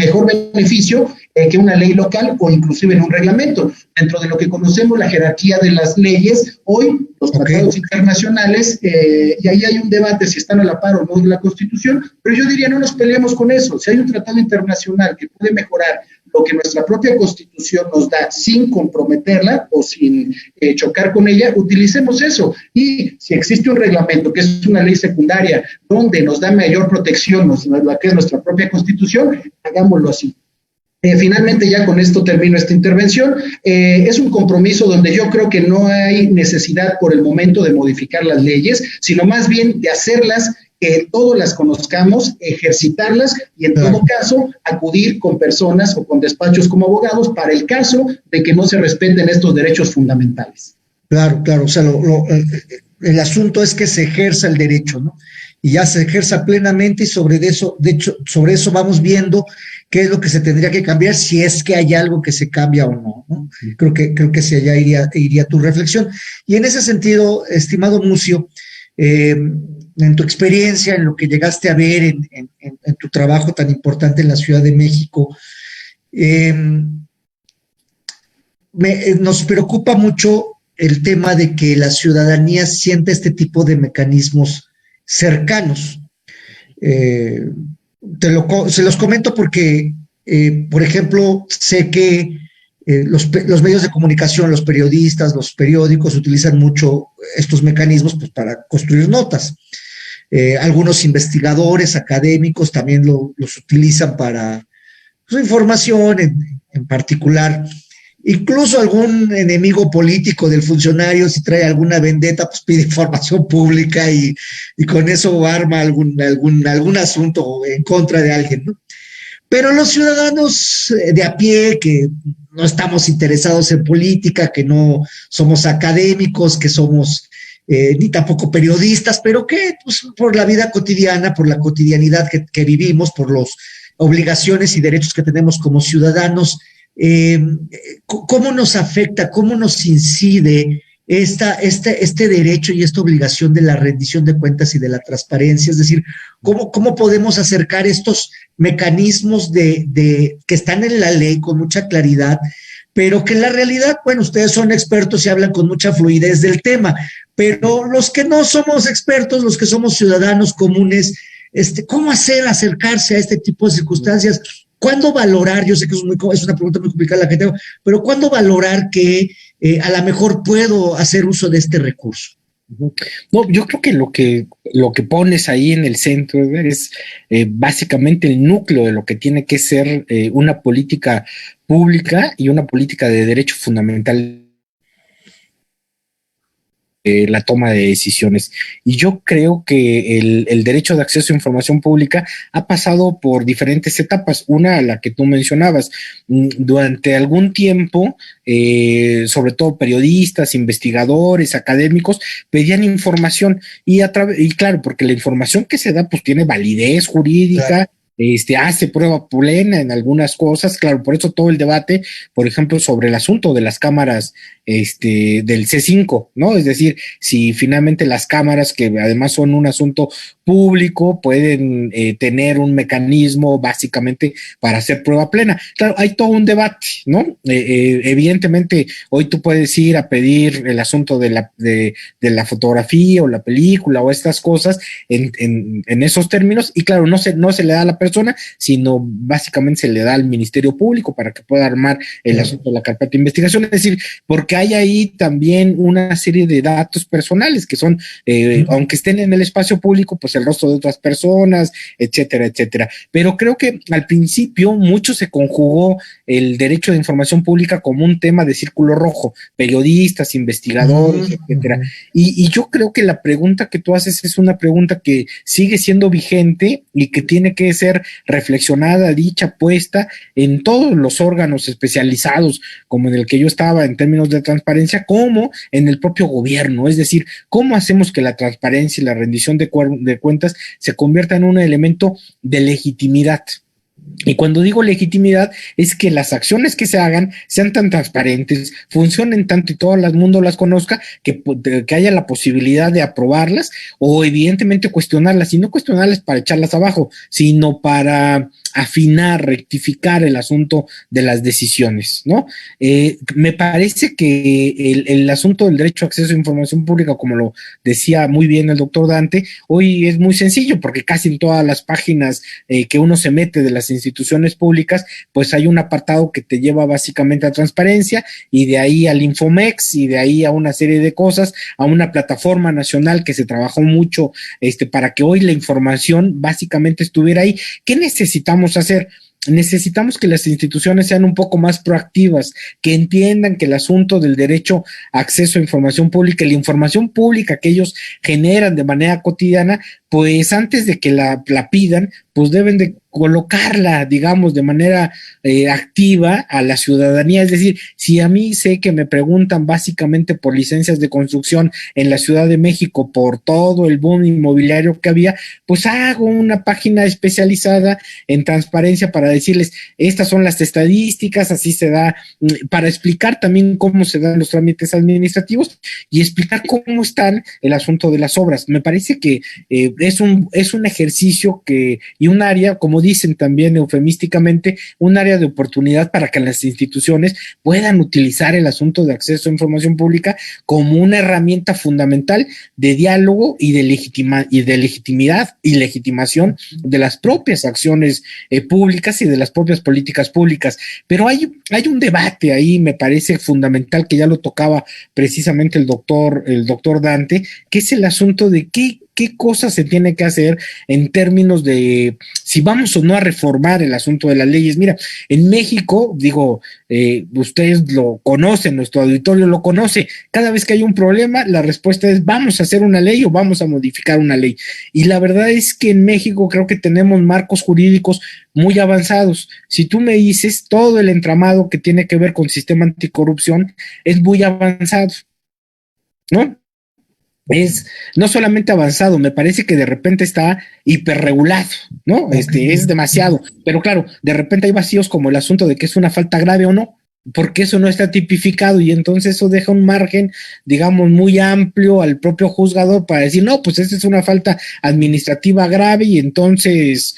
beneficio que una ley local o inclusive en un reglamento. Dentro de lo que conocemos la jerarquía de las leyes, hoy los tratados internacionales, y ahí hay un debate si están a la par o no de la Constitución, pero yo diría no nos peleemos con eso. Si hay un tratado internacional que puede mejorar lo que nuestra propia Constitución nos da sin comprometerla o sin chocar con ella, utilicemos eso. Y si existe un reglamento que es una ley secundaria donde nos da mayor protección, la que es nuestra propia Constitución, hagámoslo así. Finalmente, ya con esto termino esta intervención. Es un compromiso donde yo creo que no hay necesidad por el momento de modificar las leyes, sino más bien de hacerlas, que todos las conozcamos, ejercitarlas y en todo caso acudir con personas o con despachos como abogados para el caso de que no se respeten estos derechos fundamentales. Claro, o sea, el asunto es que se ejerza el derecho, ¿no? Y ya se ejerza plenamente y sobre eso vamos viendo qué es lo que se tendría que cambiar, si es que hay algo que se cambia o no, ¿no? Creo que hacia allá iría tu reflexión. Y en ese sentido, estimado Mucio, en tu experiencia, en lo que llegaste a ver en tu trabajo tan importante en la Ciudad de México, nos preocupa mucho el tema de que la ciudadanía siente este tipo de mecanismos cercanos. Se los comento porque, por ejemplo, sé que los medios de comunicación, los periodistas, los periódicos utilizan mucho estos mecanismos pues, para construir notas. Algunos investigadores académicos también los utilizan para su información en particular. Incluso algún enemigo político del funcionario, si trae alguna vendetta, pues pide información pública y con eso arma algún asunto en contra de alguien, ¿no? Pero los ciudadanos de a pie, que no estamos interesados en política, que no somos académicos, que somos ni tampoco periodistas, pero que pues, por la vida cotidiana, por la cotidianidad que vivimos, por las obligaciones y derechos que tenemos como ciudadanos, ¿cómo nos afecta, cómo nos incide este derecho y esta obligación de la rendición de cuentas y de la transparencia? Es decir, ¿cómo podemos acercar estos mecanismos que están en la ley con mucha claridad, pero que en la realidad, bueno, ustedes son expertos y hablan con mucha fluidez del tema, pero los que no somos expertos, los que somos ciudadanos comunes, ¿cómo acercarse a este tipo de circunstancias? ¿Cuándo valorar? Yo sé que es una pregunta muy complicada la que tengo, pero ¿cuándo valorar que a lo mejor puedo hacer uso de este recurso? No, yo creo que lo que pones ahí en el centro es básicamente el núcleo de lo que tiene que ser una política pública y una política de derecho fundamental, la toma de decisiones. Y yo creo que el derecho de acceso a información pública ha pasado por diferentes etapas. Una, la que tú mencionabas, durante algún tiempo, sobre todo periodistas, investigadores, académicos, pedían información y claro, porque la información que se da pues tiene validez jurídica. Claro. Hace prueba plena en algunas cosas, claro, por eso todo el debate, por ejemplo, sobre el asunto de las cámaras del C5, ¿no? Es decir, si finalmente las cámaras, que además son un asunto público, pueden tener un mecanismo básicamente para hacer prueba plena. Claro, hay todo un debate, ¿no? Evidentemente, hoy tú puedes ir a pedir el asunto de la fotografía o la película o estas cosas en esos términos, y claro, no se le da a la persona, sino básicamente se le da al Ministerio Público para que pueda armar el asunto de la carpeta de investigación. Es decir, porque hay ahí también una serie de datos personales que son, aunque estén en el espacio público, pues el rostro de otras personas, etcétera, etcétera. Pero creo que al principio mucho se conjugó el derecho de información pública como un tema de círculo rojo, periodistas, investigadores, etcétera. Y yo creo que la pregunta que tú haces es una pregunta que sigue siendo vigente y que tiene que ser reflexionada, dicha, puesta en todos los órganos especializados, como en el que yo estaba en términos de transparencia, como en el propio gobierno. Es decir, ¿cómo hacemos que la transparencia y la rendición de cuentas se convierta en un elemento de legitimidad? Y cuando digo legitimidad, es que las acciones que se hagan sean tan transparentes, funcionen tanto y todo el mundo las conozca, que haya la posibilidad de aprobarlas o evidentemente cuestionarlas, y no cuestionarlas para echarlas abajo, sino para afinar, rectificar el asunto de las decisiones, ¿no? Me parece que el asunto del derecho a acceso a información pública, como lo decía muy bien el doctor Dante, hoy es muy sencillo, porque casi en todas las páginas que uno se mete de las instituciones públicas, pues hay un apartado que te lleva básicamente a transparencia, y de ahí al Infomex, y de ahí a una serie de cosas, a una plataforma nacional que se trabajó mucho para que hoy la información básicamente estuviera ahí. ¿Qué necesitamos hacer? Necesitamos que las instituciones sean un poco más proactivas, que entiendan que el asunto del derecho a acceso a información pública y la información pública que ellos generan de manera cotidiana, pues antes de que la pidan, pues deben de colocarla, digamos, de manera activa a la ciudadanía. Es decir, si a mí sé que me preguntan básicamente por licencias de construcción en la Ciudad de México por todo el boom inmobiliario que había, pues hago una página especializada en transparencia para decirles, estas son las estadísticas, así se da, para explicar también cómo se dan los trámites administrativos y explicar cómo están el asunto de las obras. Me parece que es un ejercicio y un área, como dicen también eufemísticamente, un área de oportunidad para que las instituciones puedan utilizar el asunto de acceso a información pública como una herramienta fundamental de diálogo y de legitimidad y legitimación de las propias acciones públicas y de las propias políticas públicas. Pero hay un debate ahí, me parece fundamental, que ya lo tocaba precisamente el doctor Dante, que es el asunto de qué cosas se tiene que hacer en términos de si vamos o no a reformar el asunto de las leyes. Mira, en México, ustedes lo conocen, nuestro auditorio lo conoce, cada vez que hay un problema, la respuesta es vamos a hacer una ley o vamos a modificar una ley. Y la verdad es que en México creo que tenemos marcos jurídicos muy avanzados. Si tú me dices, todo el entramado que tiene que ver con sistema anticorrupción es muy avanzado, ¿no? Es no solamente avanzado, me parece que de repente está hiperregulado, ¿no? Es demasiado, pero claro, de repente hay vacíos como el asunto de que es una falta grave o no, porque eso no está tipificado y entonces eso deja un margen, digamos, muy amplio al propio juzgador para decir, no, pues esta es una falta administrativa grave y entonces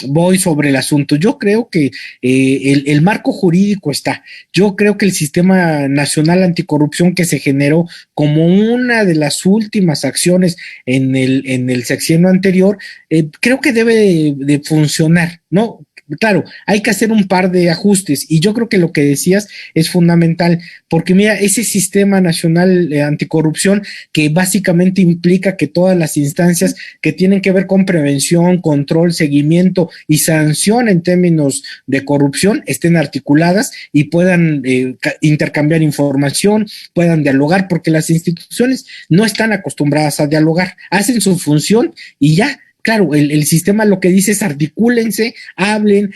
voy sobre el asunto. Yo creo que el marco jurídico está. Yo creo que el Sistema Nacional Anticorrupción que se generó como una de las últimas acciones en el sexenio anterior, creo que debe de funcionar, ¿no? Claro, hay que hacer un par de ajustes y yo creo que lo que decías es fundamental, porque mira, ese Sistema Nacional Anticorrupción que básicamente implica que todas las instancias que tienen que ver con prevención, control, seguimiento y sanción en términos de corrupción estén articuladas y puedan intercambiar información, puedan dialogar, porque las instituciones no están acostumbradas a dialogar, hacen su función y ya. Claro, el sistema lo que dice es articúlense, hablen,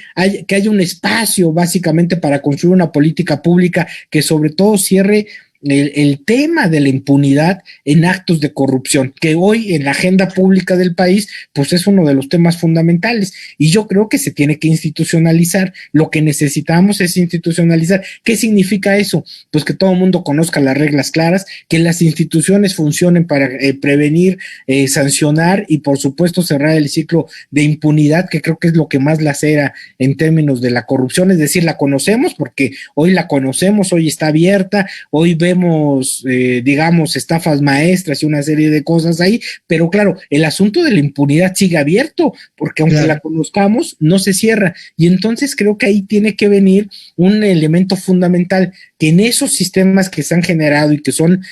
que haya un espacio básicamente para construir una política pública que sobre todo cierre el tema de la impunidad en actos de corrupción, que hoy en la agenda pública del país, pues es uno de los temas fundamentales. Y yo creo que se tiene que institucionalizar. Lo que necesitamos es institucionalizar. ¿Qué significa eso? Pues que todo el mundo conozca las reglas claras, que las instituciones funcionen para prevenir, sancionar y, por supuesto, cerrar el ciclo de impunidad, que creo que es lo que más lacera en términos de la corrupción. Es decir, la conocemos porque hoy la conocemos, hoy está abierta, hoy vemos, digamos, estafas maestras y una serie de cosas ahí, pero claro, el asunto de la impunidad sigue abierto, porque aunque la conozcamos, no se cierra, y entonces creo que ahí tiene que venir un elemento fundamental, que en esos sistemas que se han generado y que son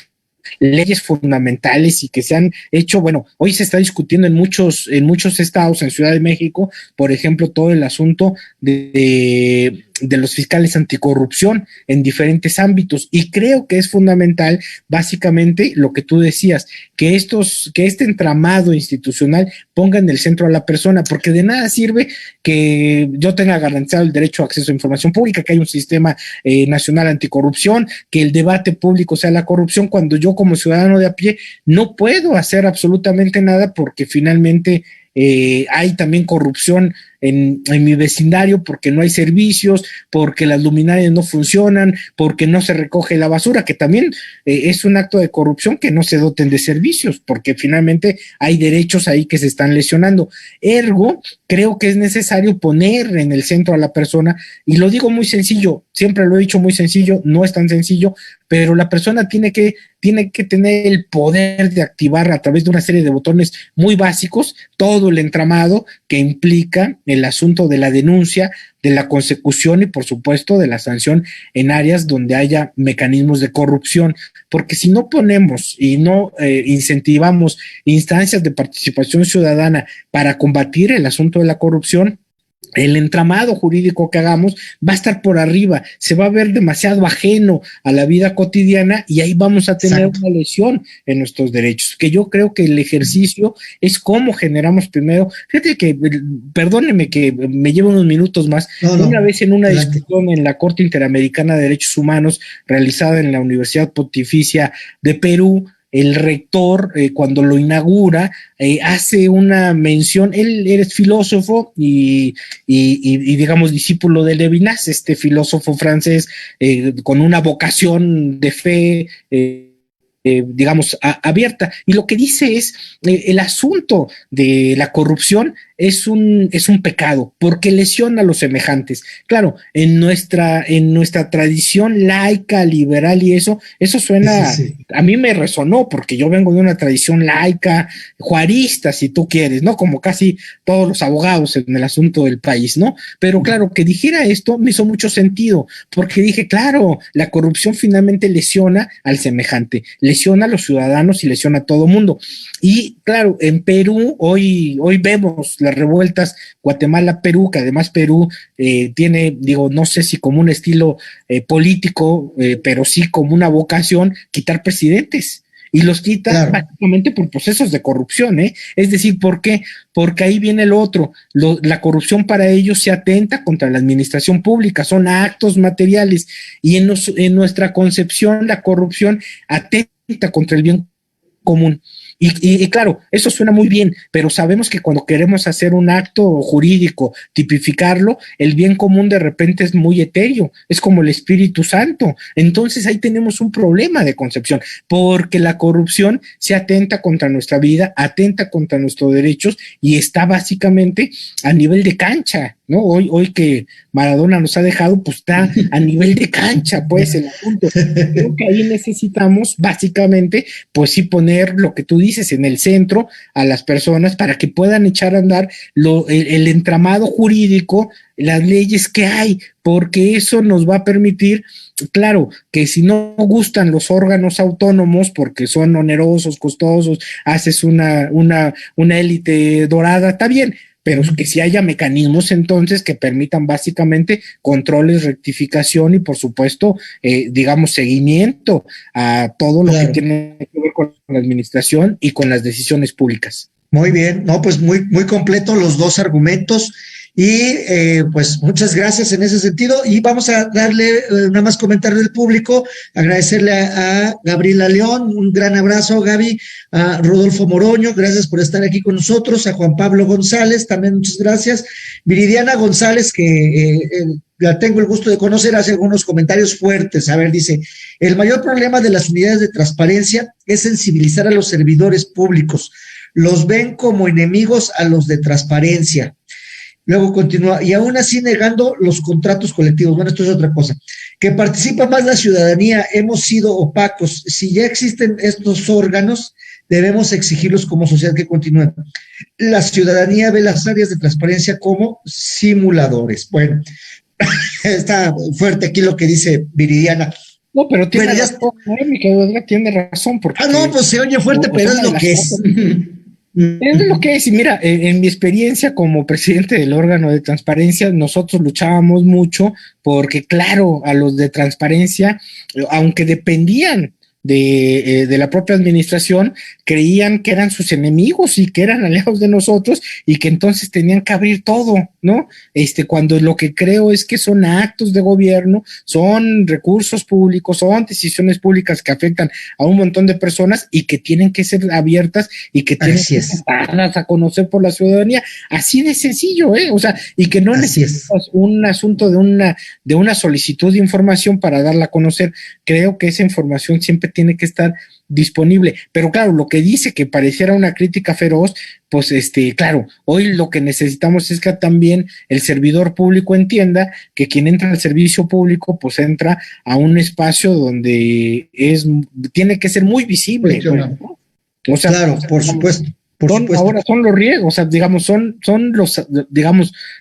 leyes fundamentales y que se han hecho, bueno, hoy se está discutiendo en muchos estados, en Ciudad de México, por ejemplo, todo el asunto de los fiscales anticorrupción en diferentes ámbitos, y creo que es fundamental básicamente lo que tú decías, que este entramado institucional ponga en el centro a la persona, porque de nada sirve que yo tenga garantizado el derecho a acceso a información pública, que haya un sistema nacional anticorrupción, que el debate público sea la corrupción, cuando yo como ciudadano de a pie no puedo hacer absolutamente nada, porque finalmente hay también corrupción en mi vecindario, porque no hay servicios, porque las luminarias no funcionan, porque no se recoge la basura, que también es un acto de corrupción que no se doten de servicios, porque finalmente hay derechos ahí que se están lesionando. Ergo, creo que es necesario poner en el centro a la persona, y lo digo muy sencillo, siempre lo he dicho muy sencillo, no es tan sencillo, pero la persona tiene que tener el poder de activar a través de una serie de botones muy básicos todo el entramado que implica el asunto de la denuncia, de la consecución y, por supuesto, de la sanción en áreas donde haya mecanismos de corrupción, porque si no ponemos y no incentivamos instancias de participación ciudadana para combatir el asunto de la corrupción, el entramado jurídico que hagamos va a estar por arriba, se va a ver demasiado ajeno a la vida cotidiana y ahí vamos a tener una lesión en nuestros derechos, que yo creo que el ejercicio es cómo generamos primero. Fíjate que, perdóneme que me lleve unos minutos más, una vez en una discusión en la Corte Interamericana de Derechos Humanos realizada en la Universidad Pontificia de Perú, el rector, cuando lo inaugura, hace una mención. Él es filósofo y digamos discípulo de Levinas, este filósofo francés con una vocación de fe digamos abierta, y lo que dice es el asunto de la corrupción es un pecado, porque lesiona a los semejantes. Claro, en nuestra tradición laica, liberal y eso suena, Sí. a mí me resonó, porque yo vengo de una tradición laica, juarista, si tú quieres, ¿no? Como casi todos los abogados en el asunto del país, ¿no? Pero claro, que dijera esto me hizo mucho sentido, porque dije, claro, la corrupción finalmente lesiona al semejante, lesiona a los ciudadanos y lesiona a todo mundo. Y claro, en Perú, hoy vemos las revueltas, Guatemala, Perú, que además Perú tiene, digo, no sé si como un estilo político, pero sí como una vocación, quitar presidentes. Y los quita Claro. básicamente por procesos de corrupción, ¿eh? Es decir, ¿por qué? Porque ahí viene el otro. La corrupción para ellos se atenta contra la administración pública, son actos materiales. Y en nuestra concepción, la corrupción atenta contra el bien común. Y claro, eso suena muy bien, pero sabemos que cuando queremos hacer un acto jurídico, tipificarlo, el bien común de repente es muy etéreo, es como el Espíritu Santo. Entonces ahí tenemos un problema de concepción, porque la corrupción se atenta contra nuestra vida, atenta contra nuestros derechos y está básicamente a nivel de cancha, ¿no? Hoy que Maradona nos ha dejado, pues está a nivel de cancha, pues el asunto. Creo que ahí necesitamos básicamente, pues sí poner lo que tú dices en el centro a las personas para que puedan echar a andar el entramado jurídico, las leyes que hay, porque eso nos va a permitir, claro, que si no gustan los órganos autónomos porque son onerosos, costosos, haces una élite dorada, está bien, pero que si haya mecanismos entonces que permitan básicamente controles, rectificación y por supuesto, digamos, seguimiento a todo lo que tiene que ver con la administración y con las decisiones públicas. Muy bien, no, pues muy, muy completo los dos argumentos y pues muchas gracias en ese sentido y vamos a darle nada más comentario del público, agradecerle a Gabriela León, un gran abrazo Gaby, a Rodolfo Moroño, gracias por estar aquí con nosotros, a Juan Pablo González, también muchas gracias, Viridiana González, que la tengo el gusto de conocer, hace algunos comentarios fuertes, a ver, dice, el mayor problema de las unidades de transparencia es sensibilizar a los servidores públicos, los ven como enemigos a los de transparencia. Luego continúa, y aún así negando los contratos colectivos. Bueno, esto es otra cosa. Que participa más la ciudadanía, hemos sido opacos. Si ya existen estos órganos, debemos exigirlos como sociedad que continúen. La ciudadanía ve las áreas de transparencia como simuladores. Bueno, está fuerte aquí lo que dice Viridiana. No, pero tiene razón, mi querido Edgar, tiene razón. Porque, no, pues se oye fuerte, pero es lo que es. Es lo que es, y mira, en mi experiencia como presidente del órgano de transparencia, nosotros luchábamos mucho porque, claro, a los de transparencia, aunque dependían de la propia administración, creían que eran sus enemigos y que eran aliados de nosotros y que entonces tenían que abrir todo, ¿no? Cuando lo que creo es que son actos de gobierno, son recursos públicos, son decisiones públicas que afectan a un montón de personas y que tienen que ser abiertas y que tienen que ser dadas a conocer por la ciudadanía, así de sencillo, o sea, y que no necesitas un asunto de una solicitud de información para darla a conocer. Creo que esa información siempre tiene que estar disponible, pero claro, lo que dice que pareciera una crítica feroz, pues claro, hoy lo que necesitamos es que también el servidor público entienda que quien entra al servicio público, pues entra a un espacio donde tiene que ser muy visible, ¿no? O sea, claro, por supuesto. Ahora son los riesgos, o sea, digamos, son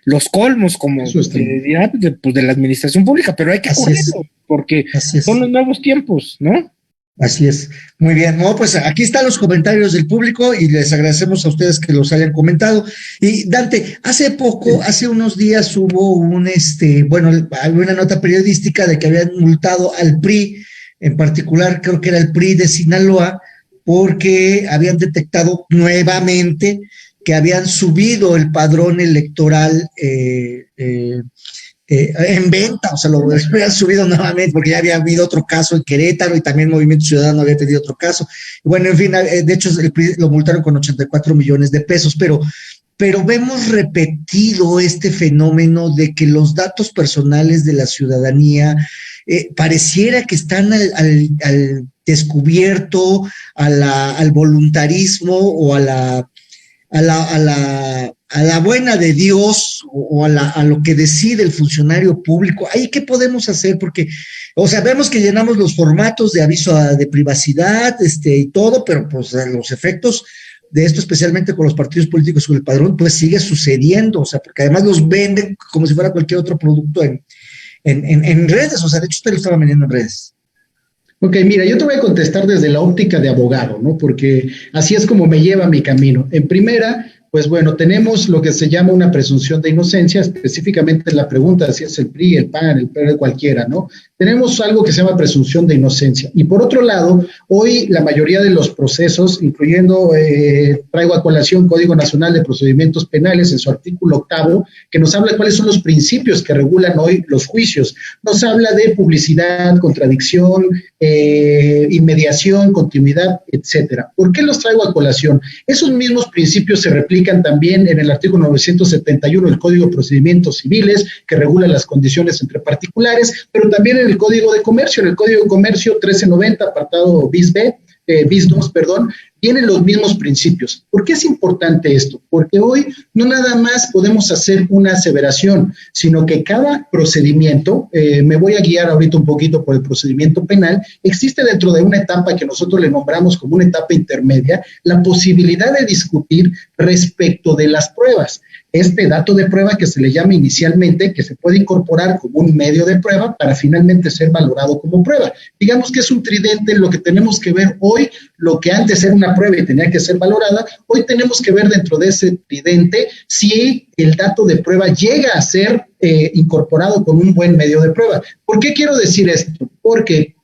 los colmos como de la administración pública, pero hay que correrlo, porque son los nuevos tiempos, ¿no? Así es, muy bien. No, pues aquí están los comentarios del público y les agradecemos a ustedes que los hayan comentado. Y Dante, hace unos días hubo una nota periodística de que habían multado al PRI, en particular creo que era el PRI de Sinaloa, porque habían detectado nuevamente que habían subido el padrón electoral en venta, o sea, lo habían subido nuevamente porque ya había habido otro caso en Querétaro y también Movimiento Ciudadano había tenido otro caso. Bueno, en fin, de hecho lo multaron con 84 millones de pesos, pero vemos repetido este fenómeno de que los datos personales de la ciudadanía pareciera que están al descubierto, al voluntarismo o a la a la buena de Dios o a lo que decide el funcionario público, ¿ahí qué podemos hacer? Porque, o sea, vemos que llenamos los formatos de aviso de privacidad, y todo, pero pues los efectos de esto, especialmente con los partidos políticos sobre el padrón, pues sigue sucediendo, o sea, porque además los venden como si fuera cualquier otro producto en redes, o sea, de hecho usted lo estaba vendiendo en redes. Ok, mira, yo te voy a contestar desde la óptica de abogado, ¿no? Porque así es como me lleva mi camino. En primera, pues bueno, tenemos lo que se llama una presunción de inocencia, específicamente la pregunta si es el PRI, el PAN, el PRD, cualquiera, ¿no? Tenemos algo que se llama presunción de inocencia. Y por otro lado, hoy la mayoría de los procesos, incluyendo, traigo a colación Código Nacional de Procedimientos Penales en su artículo 8, que nos habla cuáles son los principios que regulan hoy los juicios. Nos habla de publicidad, contradicción, inmediación, continuidad, etcétera. ¿Por qué los traigo a colación? Esos mismos principios se replican también en el artículo 971 del Código de Procedimientos Civiles, que regula las condiciones entre particulares, pero también en el Código de Comercio. En el Código de Comercio 1390, apartado bis 2, tienen los mismos principios. ¿Por qué es importante esto? Porque hoy no nada más podemos hacer una aseveración, sino que cada procedimiento, me voy a guiar ahorita un poquito por el procedimiento penal, existe dentro de una etapa que nosotros le nombramos como una etapa intermedia, la posibilidad de discutir respecto de las pruebas. Este dato de prueba que se le llama inicialmente, que se puede incorporar como un medio de prueba para finalmente ser valorado como prueba. Digamos que es un tridente en lo que tenemos que ver hoy, lo que antes era una prueba y tenía que ser valorada, hoy tenemos que ver dentro de ese tridente si el dato de prueba llega a ser incorporado con un buen medio de prueba. ¿Por qué quiero decir esto? Porque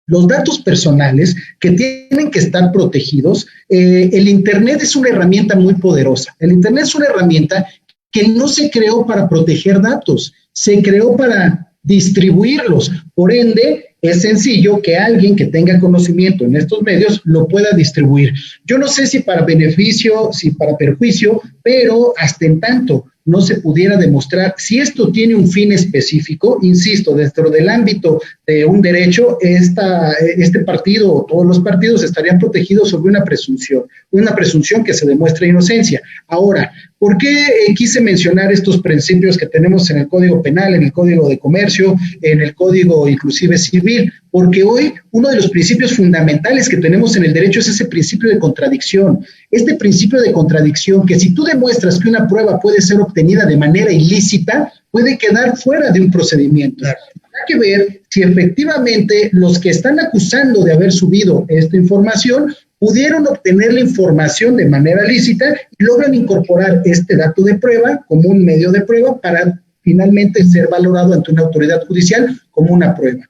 los datos personales que tienen que estar protegidos, el Internet es una herramienta muy poderosa. El Internet es una herramienta que no se creó para proteger datos, se creó para distribuirlos. Por ende, es sencillo que alguien que tenga conocimiento en estos medios lo pueda distribuir. Yo no sé si para beneficio, si para perjuicio, pero hasta en tanto no se pudiera demostrar si esto tiene un fin específico, insisto, dentro del ámbito de un derecho, este partido o todos los partidos estarían protegidos sobre una presunción que se demuestra inocencia. Ahora, ¿por qué quise mencionar estos principios que tenemos en el Código Penal, en el Código de Comercio, en el Código inclusive civil? Porque hoy uno de los principios fundamentales que tenemos en el derecho es ese principio de contradicción. Este principio de contradicción que si tú demuestras que una prueba puede ser obtenida de manera ilícita, puede quedar fuera de un procedimiento. Hay que ver si efectivamente los que están acusando de haber subido esta información pudieron obtener la información de manera lícita y logran incorporar este dato de prueba como un medio de prueba para finalmente ser valorado ante una autoridad judicial como una prueba.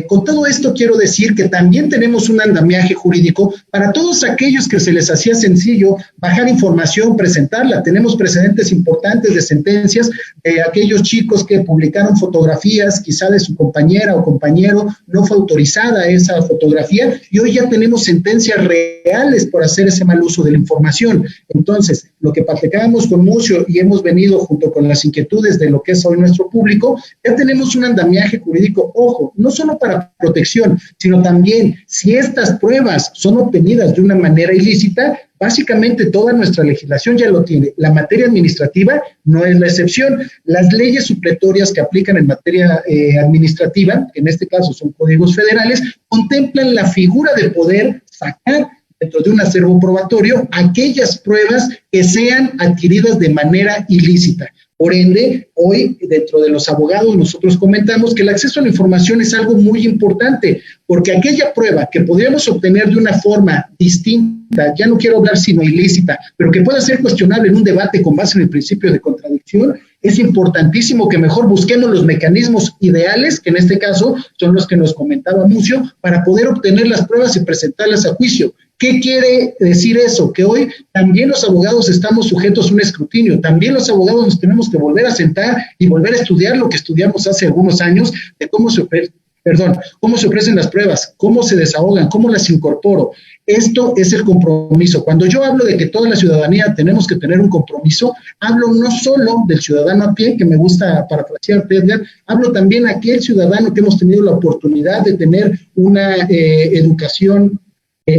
Con todo esto quiero decir que también tenemos un andamiaje jurídico para todos aquellos que se les hacía sencillo bajar información, presentarla. Tenemos precedentes importantes de sentencias de aquellos chicos que publicaron fotografías quizá de su compañera o compañero, no fue autorizada esa fotografía y hoy ya tenemos sentencias reales por hacer ese mal uso de la información. Entonces, lo que platicábamos con Mucio y hemos venido junto con las inquietudes de lo que es hoy nuestro público, ya tenemos un andamiaje jurídico, ojo, no solo para protección, sino también si estas pruebas son obtenidas de una manera ilícita, básicamente toda nuestra legislación ya lo tiene. La materia administrativa no es la excepción. Las leyes supletorias que aplican en materia administrativa, que en este caso son códigos federales, contemplan la figura de poder sacar dentro de un acervo probatorio aquellas pruebas que sean adquiridas de manera ilícita. Por ende, hoy, dentro de los abogados, nosotros comentamos que el acceso a la información es algo muy importante, porque aquella prueba que podríamos obtener de una forma distinta, ya no quiero hablar sino ilícita, pero que pueda ser cuestionable en un debate con base en el principio de contradicción, es importantísimo que mejor busquemos los mecanismos ideales, que en este caso son los que nos comentaba Mucio, para poder obtener las pruebas y presentarlas a juicio. ¿Qué quiere decir eso? Que hoy también los abogados estamos sujetos a un escrutinio, también los abogados nos tenemos que volver a sentar y volver a estudiar lo que estudiamos hace algunos años de cómo se ofrecen las pruebas, cómo se desahogan, cómo las incorporo. Esto es el compromiso. Cuando yo hablo de que toda la ciudadanía tenemos que tener un compromiso, hablo no solo del ciudadano a pie, que me gusta parafrasear, Edgar, hablo también de aquel ciudadano que hemos tenido la oportunidad de tener una educación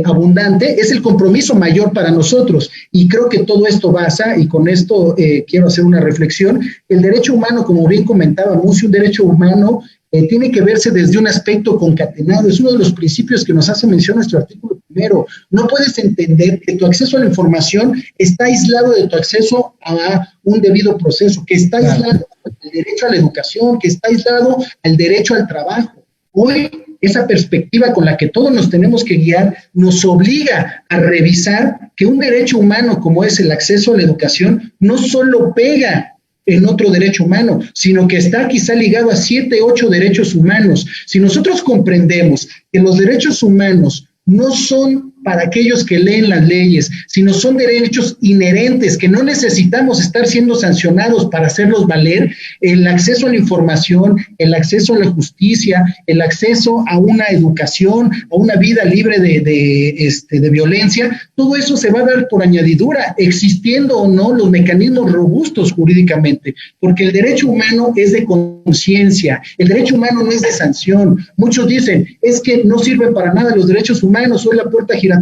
abundante, es el compromiso mayor para nosotros. Y creo que todo esto basa, y con esto quiero hacer una reflexión, el derecho humano, como bien comentaba Mucio, un derecho humano tiene que verse desde un aspecto concatenado. Es uno de los principios que nos hace mención nuestro artículo primero. No puedes entender que tu acceso a la información está aislado de tu acceso a un debido proceso, que está aislado del derecho a la educación, que está aislado al derecho al trabajo. Hoy, esa perspectiva con la que todos nos tenemos que guiar nos obliga a revisar que un derecho humano como es el acceso a la educación no solo pega en otro derecho humano, sino que está quizá ligado a 7, 8 derechos humanos. Si nosotros comprendemos que los derechos humanos no son para aquellos que leen las leyes, sino son derechos inherentes que no necesitamos estar siendo sancionados para hacerlos valer, el acceso a la información, el acceso a la justicia, el acceso a una educación, a una vida libre de violencia, todo eso se va a dar por añadidura, existiendo o no los mecanismos robustos jurídicamente, porque el derecho humano es de conciencia, el derecho humano no es de sanción. Muchos dicen, es que no sirven para nada los derechos humanos, son la puerta giratoria,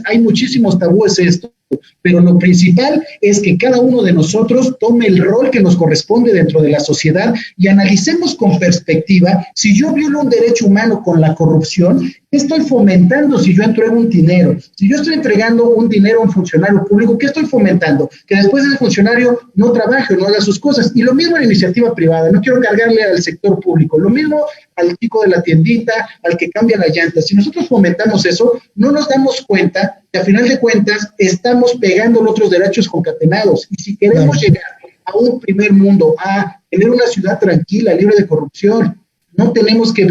hay muchísimos tabúes esto, pero lo principal es que cada uno de nosotros tome el rol que nos corresponde dentro de la sociedad y analicemos con perspectiva, si yo violo un derecho humano con la corrupción, ¿qué estoy fomentando si yo entrego un dinero? Si yo estoy entregando un dinero a un funcionario público, ¿qué estoy fomentando? Que después ese funcionario no trabaje, no haga sus cosas. Y lo mismo en la iniciativa privada, no quiero cargarle al sector público, lo mismo al chico de la tiendita, al que cambia la llanta. Si nosotros fomentamos eso, no nos damos cuenta que a final de cuentas estamos pegando los otros derechos concatenados. Y si queremos llegar a un primer mundo, a tener una ciudad tranquila, libre de corrupción, no tenemos que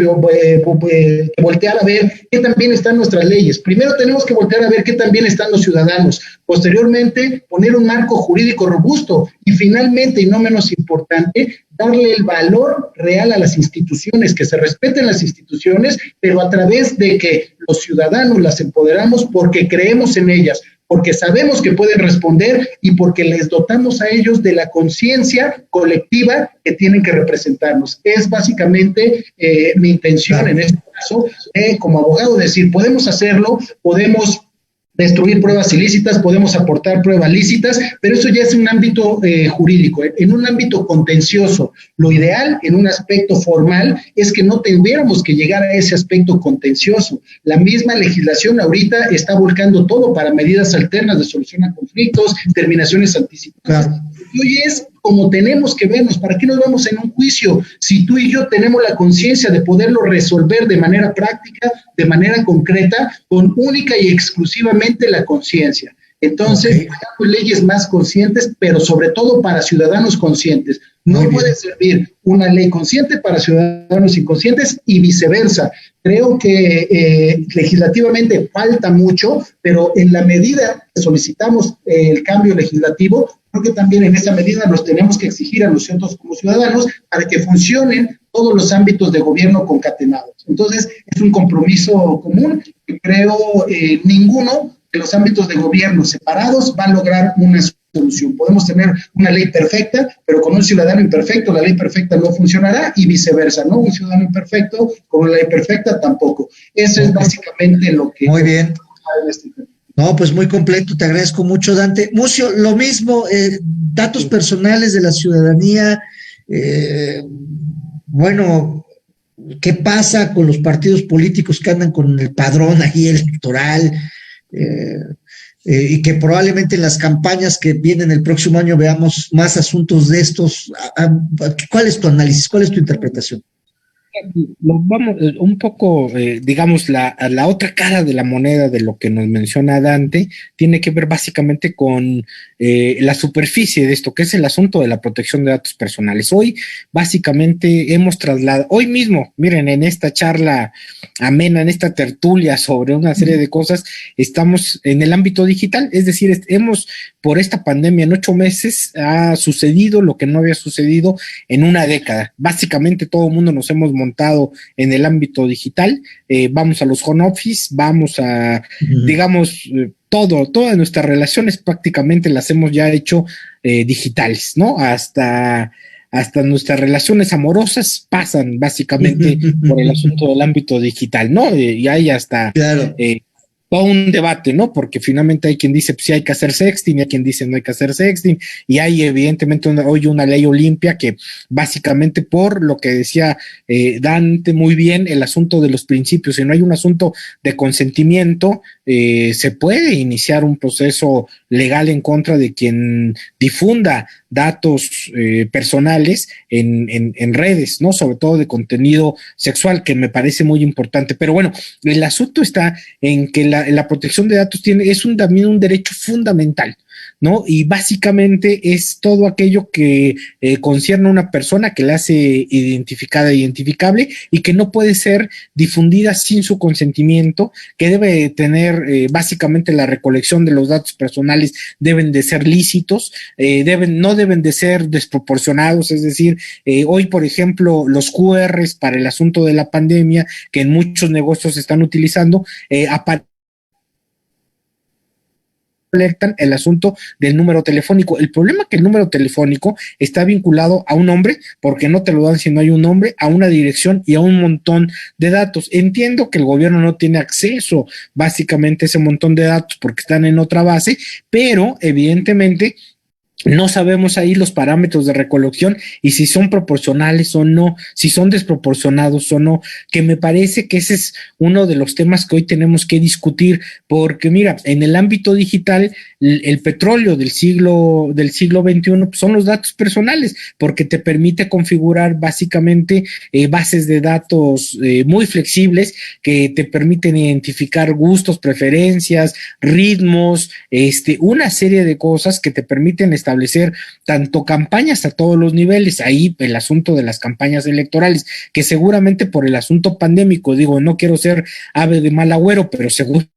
voltear a ver qué tan bien están nuestras leyes. Primero tenemos que voltear a ver qué tan bien están los ciudadanos. Posteriormente, poner un marco jurídico robusto. Y finalmente, y no menos importante, darle el valor real a las instituciones, que se respeten las instituciones, pero a través de que los ciudadanos las empoderamos porque creemos en ellas, porque sabemos que pueden responder y porque les dotamos a ellos de la conciencia colectiva que tienen que representarnos. Es básicamente mi intención en este caso, como abogado, decir, podemos hacerlo, podemos destruir pruebas ilícitas, podemos aportar pruebas lícitas, pero eso ya es un ámbito jurídico, en un ámbito contencioso. Lo ideal, en un aspecto formal, es que no tuviéramos que llegar a ese aspecto contencioso. La misma legislación ahorita está volcando todo para medidas alternas de solución a conflictos, terminaciones anticipadas. Claro. Y hoy es como tenemos que vernos. ¿Para qué nos vamos en un juicio? Si tú y yo tenemos la conciencia de poderlo resolver de manera práctica, de manera concreta, con única y exclusivamente la conciencia. Entonces, hagamos leyes más conscientes, pero sobre todo para ciudadanos conscientes. No puede servir una ley consciente para ciudadanos inconscientes y viceversa. Creo que legislativamente falta mucho, pero en la medida que solicitamos el cambio legislativo, creo que también en esa medida nos tenemos que exigir a nosotros como ciudadanos para que funcionen todos los ámbitos de gobierno concatenados. Entonces, es un compromiso común que creo ninguno de los ámbitos de gobierno separados va a lograr una solución. Podemos tener una ley perfecta, pero con un ciudadano imperfecto la ley perfecta no funcionará y viceversa, ¿no? Un ciudadano imperfecto con una ley perfecta tampoco. Eso es básicamente lo que... Muy bien. No, pues muy completo, te agradezco mucho, Dante. Mucio, lo mismo, datos personales de la ciudadanía, bueno, ¿qué pasa con los partidos políticos que andan con el padrón ahí electoral? Y que probablemente en las campañas que vienen el próximo año veamos más asuntos de estos. ¿Cuál es tu análisis? ¿Cuál es tu interpretación? Vamos un poco, digamos, la otra cara de la moneda de lo que nos menciona Dante tiene que ver básicamente con la superficie de esto, que es el asunto de la protección de datos personales. Hoy básicamente hemos trasladado, hoy mismo, miren, en esta charla amena, en esta tertulia sobre una serie de cosas, estamos en el ámbito digital, es decir, por esta pandemia en 8 meses ha sucedido lo que no había sucedido en una década. Básicamente todo el mundo nos hemos montado en el ámbito digital, vamos a los home office, vamos a, digamos, todas nuestras relaciones prácticamente las hemos ya hecho digitales, ¿no? Hasta nuestras relaciones amorosas pasan básicamente por el asunto del ámbito digital, ¿no? Y hay hasta... Claro. todo un debate, ¿no? Porque finalmente hay quien dice, pues sí hay que hacer sexting, y hay quien dice no hay que hacer sexting, y hay evidentemente hoy una ley Olimpia que básicamente por lo que decía Dante muy bien, el asunto de los principios, si no hay un asunto de consentimiento, se puede iniciar un proceso legal en contra de quien difunda datos personales en redes, ¿no? Sobre todo de contenido sexual, que me parece muy importante. Pero bueno, el asunto está en que la protección de datos también un derecho fundamental, ¿no? Y básicamente es todo aquello que concierne a una persona, que la hace identificada e identificable y que no puede ser difundida sin su consentimiento, que debe tener básicamente la recolección de los datos personales deben de ser lícitos, no deben de ser desproporcionados, es decir, hoy por ejemplo los QRs para el asunto de la pandemia que en muchos negocios se están utilizando, colectan el asunto del número telefónico. El problema es que el número telefónico está vinculado a un nombre, porque no te lo dan si no hay un nombre, a una dirección y a un montón de datos. Entiendo que el gobierno no tiene acceso básicamente a ese montón de datos porque están en otra base, pero evidentemente no sabemos ahí los parámetros de recolección y si son proporcionales o no, si son desproporcionados o no, que me parece que ese es uno de los temas que hoy tenemos que discutir, porque mira, en el ámbito digital, el petróleo del siglo XXI son los datos personales, porque te permite configurar básicamente bases de datos muy flexibles que te permiten identificar gustos, preferencias, ritmos, una serie de cosas que te permiten establecer tanto campañas a todos los niveles. Ahí el asunto de las campañas electorales, que seguramente por el asunto pandémico, digo, no quiero ser ave de mal agüero, pero seguro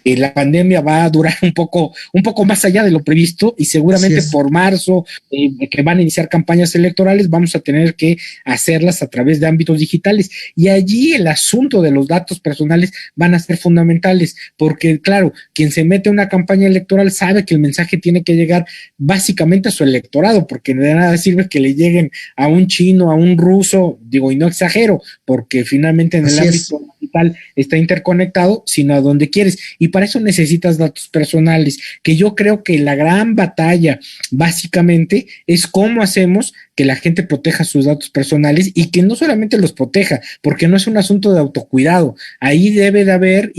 la pandemia va a durar un poco más allá de lo previsto y seguramente por marzo, que van a iniciar campañas electorales, vamos a tener que hacerlas a través de ámbitos digitales. Y allí el asunto de los datos personales van a ser fundamentales, porque claro, quien se mete a una campaña electoral sabe que el mensaje tiene que llegar básicamente a su electorado, porque de nada sirve que le lleguen a un chino, a un ruso, digo, y no exagero, porque finalmente en el ámbito digital está interconectado, sino a donde quieres. Y para eso necesitas datos personales, que yo creo que la gran batalla básicamente es cómo hacemos que la gente proteja sus datos personales y que no solamente los proteja, porque no es un asunto de autocuidado. Ahí debe de haber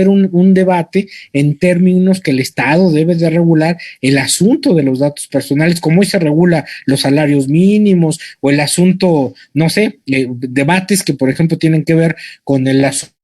un debate en términos que el Estado debe de regular el asunto de los datos personales, como hoy se regula los salarios mínimos o el asunto, no sé, debates que por ejemplo tienen que ver con el asunto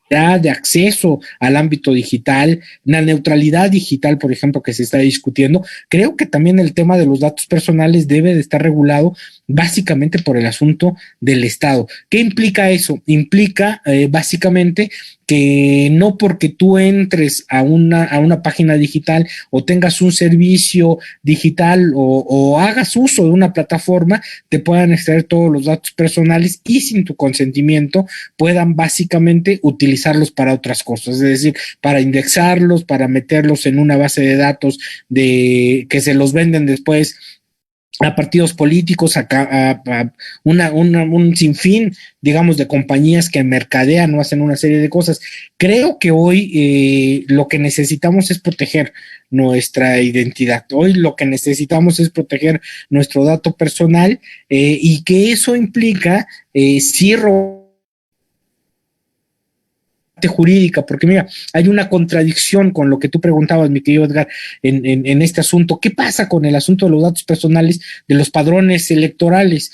de acceso al ámbito digital, la neutralidad digital, por ejemplo, que se está discutiendo. Creo que también el tema de los datos personales debe de estar regulado básicamente por el asunto del Estado. ¿Qué implica eso? Implica básicamente que no porque tú entres a una página digital o tengas un servicio digital o hagas uso de una plataforma, te puedan extraer todos los datos personales y sin tu consentimiento puedan básicamente utilizarlos para otras cosas, es decir, para indexarlos, para meterlos en una base de datos que se los venden después a partidos políticos, a un sinfín, digamos, de compañías que mercadean o hacen una serie de cosas. Creo que hoy lo que necesitamos es proteger nuestra identidad. Hoy lo que necesitamos es proteger nuestro dato personal y que eso implica jurídica, porque mira, hay una contradicción con lo que tú preguntabas, mi querido Edgar, en este asunto. ¿Qué pasa con el asunto de los datos personales de los padrones electorales?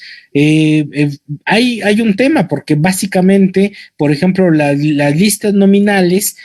Hay un tema, porque básicamente, por ejemplo, las listas nominales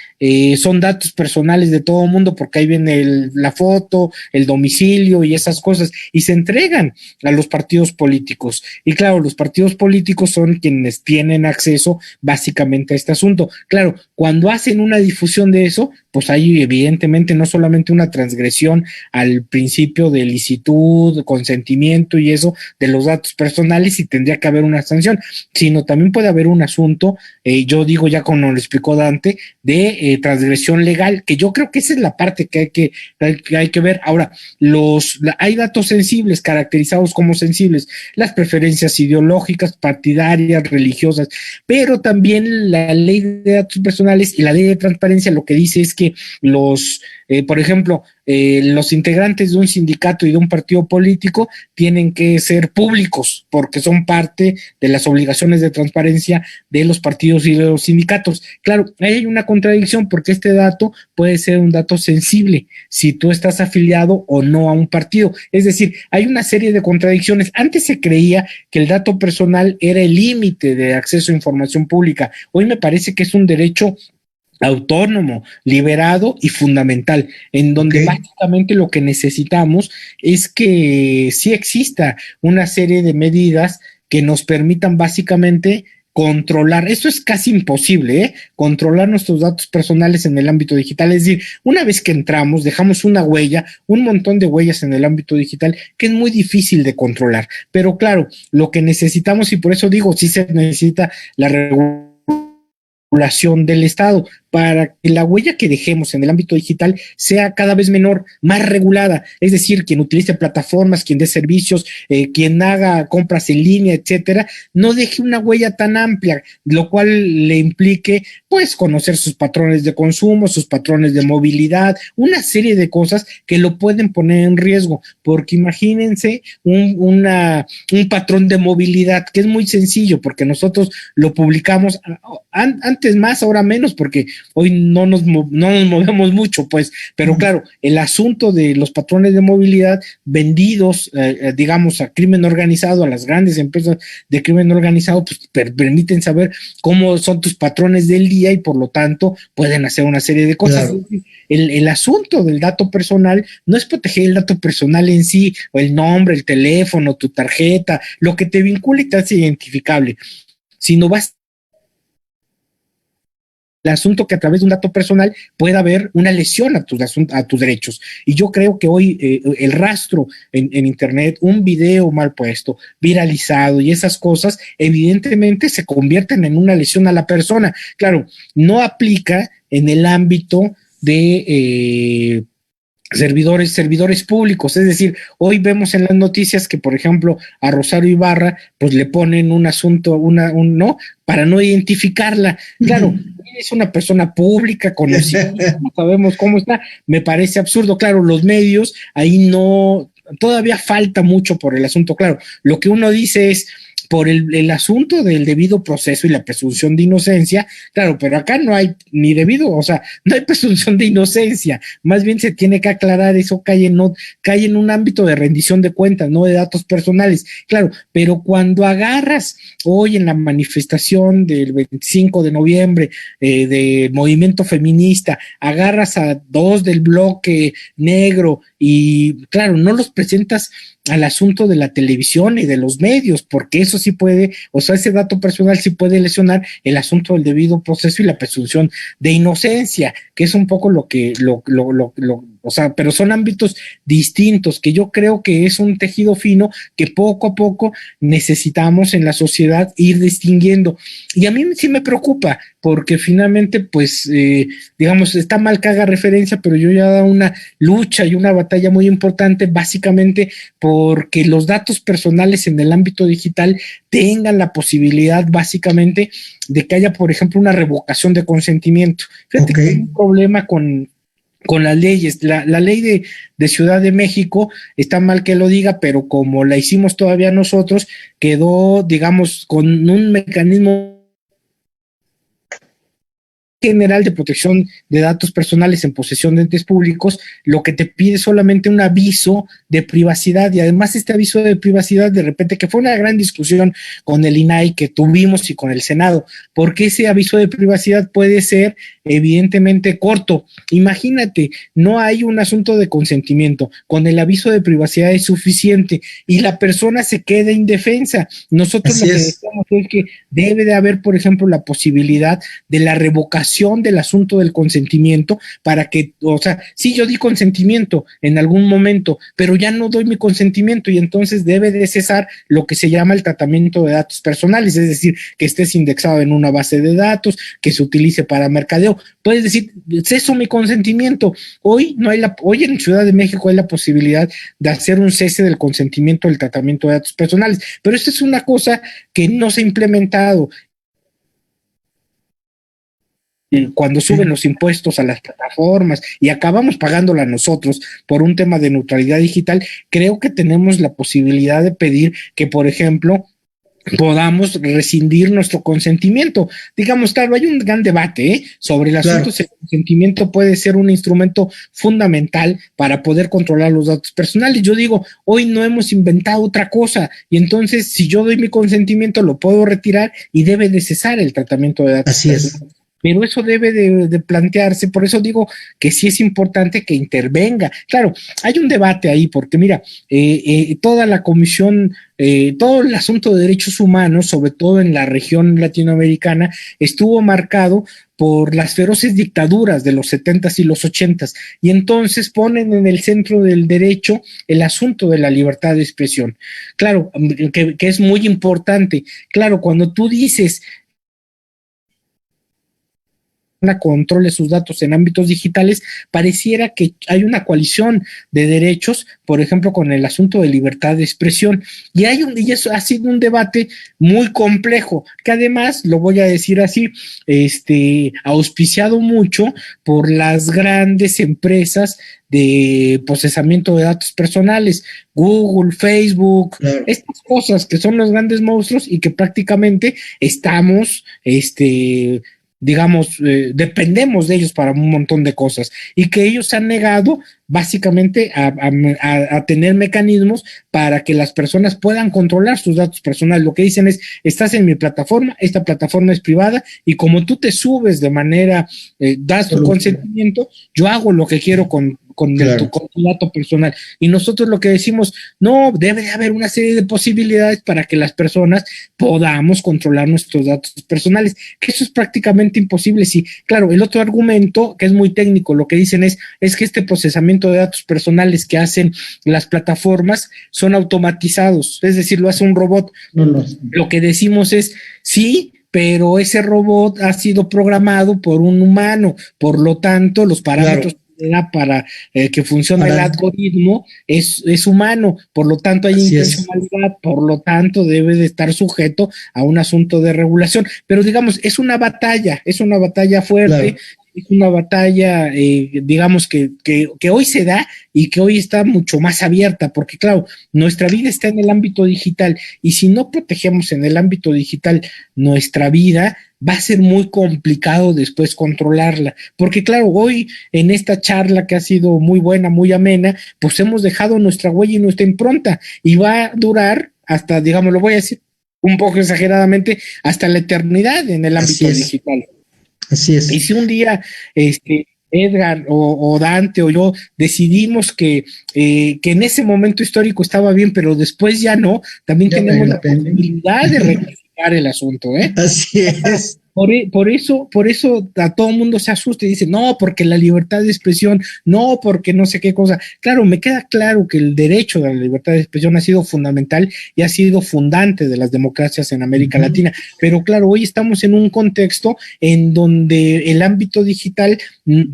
son datos personales de todo el mundo, porque ahí viene la foto, el domicilio y esas cosas, y se entregan a los partidos políticos. Y claro, los partidos políticos son quienes tienen acceso básicamente a este asunto. Claro, claro, cuando hacen una difusión de eso, pues hay evidentemente no solamente una transgresión al principio de licitud, consentimiento y eso de los datos personales, y tendría que haber una sanción, sino también puede haber un asunto, yo digo ya como lo explicó Dante, de transgresión legal, que yo creo que esa es la parte que hay que ver. Ahora, hay datos sensibles, caracterizados como sensibles, las preferencias ideológicas, partidarias, religiosas, pero también la ley de datos personales y la ley de transparencia lo que dice es que por ejemplo, los integrantes de un sindicato y de un partido político tienen que ser públicos porque son parte de las obligaciones de transparencia de los partidos y de los sindicatos. Claro, hay una contradicción porque este dato puede ser un dato sensible si tú estás afiliado o no a un partido. Es decir, hay una serie de contradicciones. Antes se creía que el dato personal era el límite de acceso a información pública. Hoy me parece que es un derecho autónomo, liberado y fundamental, en donde básicamente lo que necesitamos es que sí exista una serie de medidas que nos permitan básicamente controlar, esto es casi imposible, controlar nuestros datos personales en el ámbito digital. Es decir, una vez que entramos, dejamos una huella, un montón de huellas en el ámbito digital que es muy difícil de controlar, pero claro, lo que necesitamos, y por eso digo, sí se necesita la regulación del Estado para que la huella que dejemos en el ámbito digital sea cada vez menor, más regulada, es decir, quien utilice plataformas, quien dé servicios, quien haga compras en línea, etcétera, no deje una huella tan amplia, lo cual le implique, pues, conocer sus patrones de consumo, sus patrones de movilidad, una serie de cosas que lo pueden poner en riesgo, porque imagínense un patrón de movilidad que es muy sencillo, porque nosotros lo publicamos antes más, ahora menos, porque hoy no nos movemos mucho, pues, pero claro, el asunto de los patrones de movilidad vendidos, digamos, a crimen organizado, a las grandes empresas de crimen organizado, pues permiten saber cómo son tus patrones del día y por lo tanto pueden hacer una serie de cosas. Claro. El asunto del dato personal no es proteger el dato personal en sí, o el nombre, el teléfono, tu tarjeta, lo que te vincula y te hace identificable, sino vas el asunto que a través de un dato personal pueda haber una lesión a tus derechos. Y yo creo que hoy el rastro en Internet, un video mal puesto, viralizado y esas cosas, evidentemente se convierten en una lesión a la persona. Claro, no aplica en el ámbito de servidores públicos, es decir, hoy vemos en las noticias que, por ejemplo, a Rosario Ibarra, pues le ponen un asunto, no, para no identificarla. Claro, es una persona pública, conocida, no sabemos cómo está, me parece absurdo. Claro, los medios, ahí no, todavía falta mucho por el asunto. Claro, lo que uno dice es, por el asunto del debido proceso y la presunción de inocencia, claro, pero acá no hay ni debido, o sea, no hay presunción de inocencia, más bien se tiene que aclarar, eso cae en un ámbito de rendición de cuentas, no de datos personales, claro, pero cuando agarras hoy en la manifestación del 25 de noviembre de movimiento feminista, agarras a dos del bloque negro y claro, no los presentas al asunto de la televisión y de los medios, porque eso sí puede, o sea, ese dato personal sí puede lesionar el asunto del debido proceso y la presunción de inocencia, que es un poco lo que, o sea, pero son ámbitos distintos, que yo creo que es un tejido fino que poco a poco necesitamos en la sociedad ir distinguiendo. Y a mí sí me preocupa, porque finalmente, pues, digamos, está mal que haga referencia, pero yo ya he dado una lucha y una batalla muy importante, básicamente porque los datos personales en el ámbito digital tengan la posibilidad, básicamente, de que haya, por ejemplo, una revocación de consentimiento. Fíjate que hay un problema con las leyes. La ley de Ciudad de México, está mal que lo diga, pero como la hicimos todavía nosotros, quedó, digamos, con un mecanismo general de protección de datos personales en posesión de entes públicos, lo que te pide solamente un aviso de privacidad, y además este aviso de privacidad, de repente, que fue una gran discusión con el INAI que tuvimos y con el Senado, porque ese aviso de privacidad puede ser evidentemente corto. Imagínate, no hay un asunto de consentimiento, con el aviso de privacidad es suficiente y la persona se queda indefensa. Nosotros lo que decimos es que debe de haber, por ejemplo, la posibilidad de la revocación regulación del asunto del consentimiento para que, o sea, sí, yo di consentimiento en algún momento, pero ya no doy mi consentimiento y entonces debe de cesar lo que se llama el tratamiento de datos personales, es decir, que estés indexado en una base de datos, que se utilice para mercadeo. Puedes decir, ceso mi consentimiento. Hoy en Ciudad de México hay la posibilidad de hacer un cese del consentimiento del tratamiento de datos personales, pero esto es una cosa que no se ha implementado. Cuando suben los impuestos a las plataformas y acabamos pagándola nosotros por un tema de neutralidad digital, creo que tenemos la posibilidad de pedir que, por ejemplo, podamos rescindir nuestro consentimiento. Digamos, claro, hay un gran debate sobre el asunto si el consentimiento puede ser un instrumento fundamental para poder controlar los datos personales. Yo digo, hoy no hemos inventado otra cosa y entonces si yo doy mi consentimiento lo puedo retirar y debe de cesar el tratamiento de datos personales. Pero eso debe de plantearse, por eso digo que sí es importante que intervenga. Claro, hay un debate ahí, porque mira, toda la comisión, todo el asunto de derechos humanos, sobre todo en la región latinoamericana, estuvo marcado por las feroces dictaduras de los 70s y los 80s, y entonces ponen en el centro del derecho el asunto de la libertad de expresión. Claro, que es muy importante. Claro, cuando tú dices controle sus datos en ámbitos digitales, pareciera que hay una coalición de derechos, por ejemplo, con el asunto de libertad de expresión, y eso ha sido un debate muy complejo, que además, lo voy a decir así, auspiciado mucho por las grandes empresas de procesamiento de datos personales, Google, Facebook, estas cosas que son los grandes monstruos y que prácticamente estamos, dependemos de ellos para un montón de cosas y que ellos se han negado básicamente a tener mecanismos para que las personas puedan controlar sus datos personales. Lo que dicen es, estás en mi plataforma, esta plataforma es privada y como tú te subes de manera, das tu consentimiento, yo hago lo que quiero con tu dato personal. Y nosotros lo que decimos, no, debe de haber una serie de posibilidades para que las personas podamos controlar nuestros datos personales, que eso es prácticamente imposible. Sí, claro, el otro argumento, que es muy técnico, lo que dicen es que este procesamiento de datos personales que hacen las plataformas son automatizados, es decir, lo hace un robot. Lo que decimos es, sí, pero ese robot ha sido programado por un humano, por lo tanto, los parámetros para que funcione el algoritmo es humano, por lo tanto hay intencionalidad, por lo tanto debe de estar sujeto a un asunto de regulación, pero digamos, es una batalla fuerte, es una batalla, digamos, que hoy se da y que hoy está mucho más abierta, porque claro, nuestra vida está en el ámbito digital y si no protegemos en el ámbito digital nuestra vida, va a ser muy complicado después controlarla, porque claro, hoy en esta charla que ha sido muy buena, muy amena, pues hemos dejado nuestra huella y nuestra impronta y va a durar hasta, digamos, lo voy a decir un poco exageradamente, hasta la eternidad en el ámbito digital. Así es. Y si un día Edgar o Dante o yo decidimos que en ese momento histórico estaba bien, pero después ya no, también tenemos la posibilidad de rectificar el asunto, ¿eh? Así es. Por eso a todo el mundo se asusta y dice, no, porque la libertad de expresión, no, porque no sé qué cosa. Claro, me queda claro que el derecho a la libertad de expresión ha sido fundamental y ha sido fundante de las democracias en América Latina, pero claro, hoy estamos en un contexto en donde el ámbito digital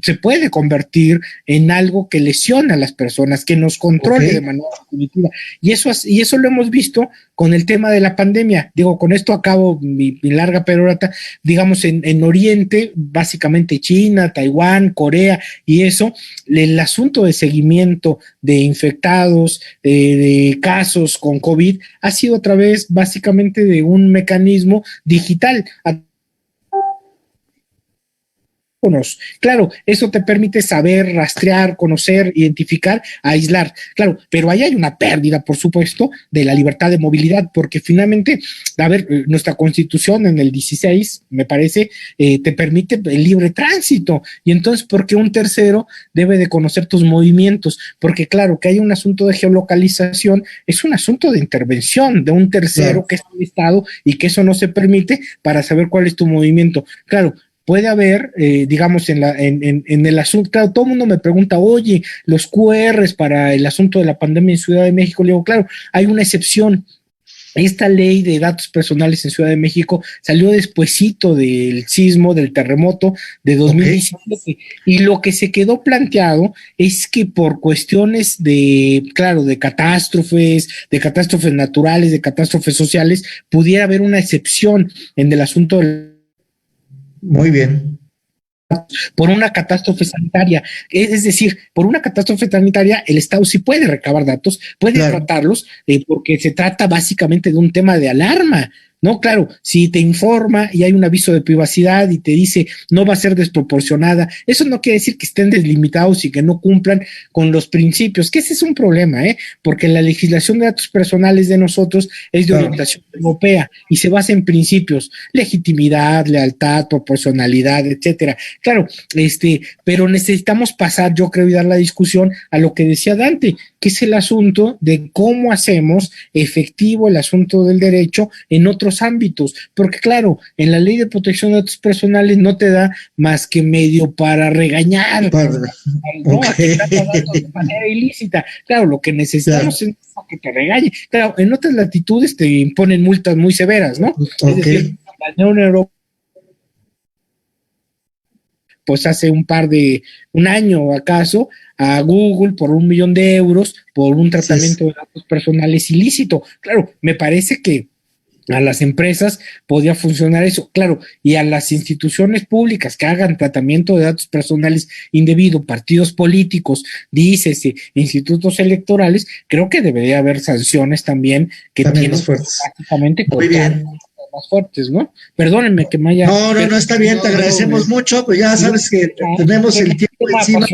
se puede convertir en algo que lesiona a las personas, que nos controle de manera definitiva. Y eso lo hemos visto con el tema de la pandemia. Digo, con esto acabo mi larga perorata. Digamos, en Oriente, básicamente China, Taiwán, Corea y eso, el asunto de seguimiento de infectados, de casos con COVID, ha sido a través básicamente de un mecanismo digital. Claro, eso te permite saber, rastrear, conocer, identificar, aislar. Claro, pero ahí hay una pérdida, por supuesto, de la libertad de movilidad, porque finalmente, a ver, nuestra Constitución en el 16, me parece, te permite el libre tránsito. Y entonces, ¿por qué un tercero debe de conocer tus movimientos? Porque claro, que hay un asunto de geolocalización, es un asunto de intervención de un tercero que es el Estado y que eso no se permite para saber cuál es tu movimiento. Claro, puede haber, digamos, en el asunto, claro, todo el mundo me pregunta, oye, los QRs para el asunto de la pandemia en Ciudad de México, le digo, claro, hay una excepción. Esta ley de datos personales en Ciudad de México salió despuesito del sismo, del terremoto de 2017, y lo que se quedó planteado es que por cuestiones de catástrofes naturales, de catástrofes sociales, pudiera haber una excepción en el asunto del... Muy bien. Por una catástrofe sanitaria, es decir, por una catástrofe sanitaria el Estado sí puede recabar datos, puede tratarlos, porque se trata básicamente de un tema de alarma, ¿no? Claro, si te informa y hay un aviso de privacidad y te dice no va a ser desproporcionada, eso no quiere decir que estén deslimitados y que no cumplan con los principios, que ese es un problema, porque la legislación de datos personales de nosotros es de orientación europea y se basa en principios, legitimidad, lealtad, proporcionalidad, etcétera. Claro, pero necesitamos pasar, yo creo, y dar la discusión a lo que decía Dante, que es el asunto de cómo hacemos efectivo el asunto del derecho en otros ámbitos, porque claro, en la ley de protección de datos personales no te da más que medio para regañar, ¿no? A que trata datos de manera ilícita. Claro, lo que necesitamos es que te regañe. Claro, en otras latitudes te imponen multas muy severas, ¿no? Es decir, la Unión Europea, pues hace un año acaso, a Google por $1 millón por un tratamiento de datos personales ilícito. Claro, me parece que a las empresas podría funcionar eso, claro, y a las instituciones públicas que hagan tratamiento de datos personales indebido, partidos políticos, dícese, institutos electorales, creo que debería haber sanciones también que también tienen prácticamente muy bien más fuertes, ¿no? Perdónenme que me haya... No, está bien, te agradecemos mucho, pues ya sabes que tenemos el tiempo encima.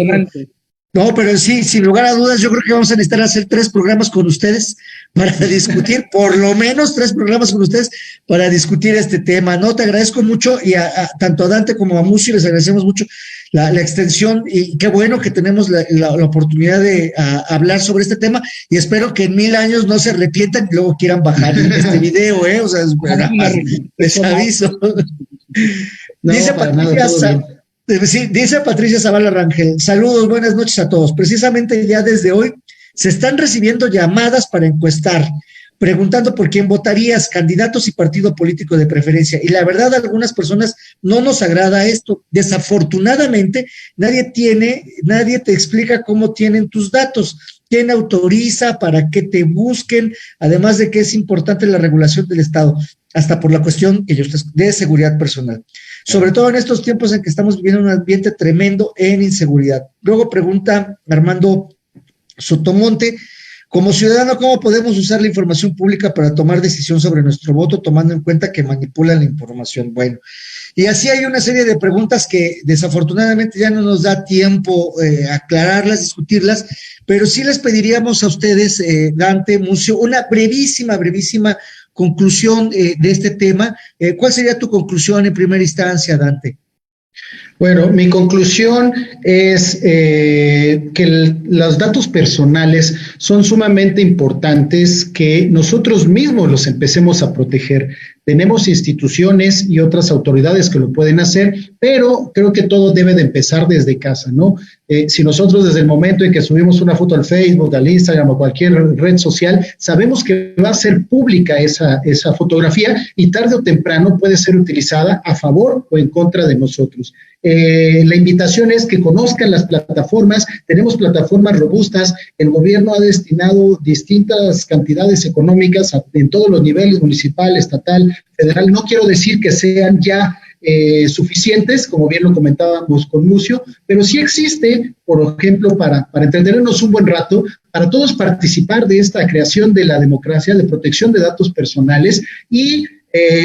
No, pero sí, sin lugar a dudas, yo creo que vamos a necesitar hacer 3 programas con ustedes para discutir, por lo menos 3 programas con ustedes para discutir este tema, ¿no? Te agradezco mucho y tanto a Dante como a Mucio les agradecemos mucho la extensión y qué bueno que tenemos la oportunidad de hablar sobre este tema y espero que en 1000 años no se arrepientan y luego quieran bajar este video, o sea, les aviso. No, Dice Patricia, dice Patricia Zavala Rangel, saludos, buenas noches a todos. Precisamente ya desde hoy se están recibiendo llamadas para encuestar, preguntando por quién votarías, candidatos y partido político de preferencia. Y la verdad, a algunas personas no nos agrada esto. Desafortunadamente, nadie te explica cómo tienen tus datos, quién autoriza, para que te busquen, además de que es importante la regulación del Estado, hasta por la cuestión de seguridad personal. Sobre todo en estos tiempos en que estamos viviendo un ambiente tremendo en inseguridad. Luego pregunta Armando Sotomonte, como ciudadano, ¿cómo podemos usar la información pública para tomar decisión sobre nuestro voto, tomando en cuenta que manipulan la información? Bueno, y así hay una serie de preguntas que desafortunadamente ya no nos da tiempo aclararlas, discutirlas, pero sí les pediríamos a ustedes, Dante, Mucio, una brevísima conclusión de este tema. ¿Cuál sería tu conclusión en primera instancia, Dante? Bueno, mi conclusión es que los datos personales son sumamente importantes, que nosotros mismos los empecemos a proteger. Tenemos instituciones y otras autoridades que lo pueden hacer, pero creo que todo debe de empezar desde casa, ¿no? Si nosotros desde el momento en que subimos una foto al Facebook, al Instagram o cualquier red social, sabemos que va a ser pública esa fotografía y tarde o temprano puede ser utilizada a favor o en contra de nosotros. La invitación es que conozcan las plataformas, tenemos plataformas robustas, el gobierno ha destinado distintas cantidades económicas en todos los niveles, municipal, estatal, federal. No quiero decir que sean ya suficientes, como bien lo comentábamos con Mucio, pero sí existe, por ejemplo, para entretenernos un buen rato, para todos participar de esta creación de la democracia, de protección de datos personales y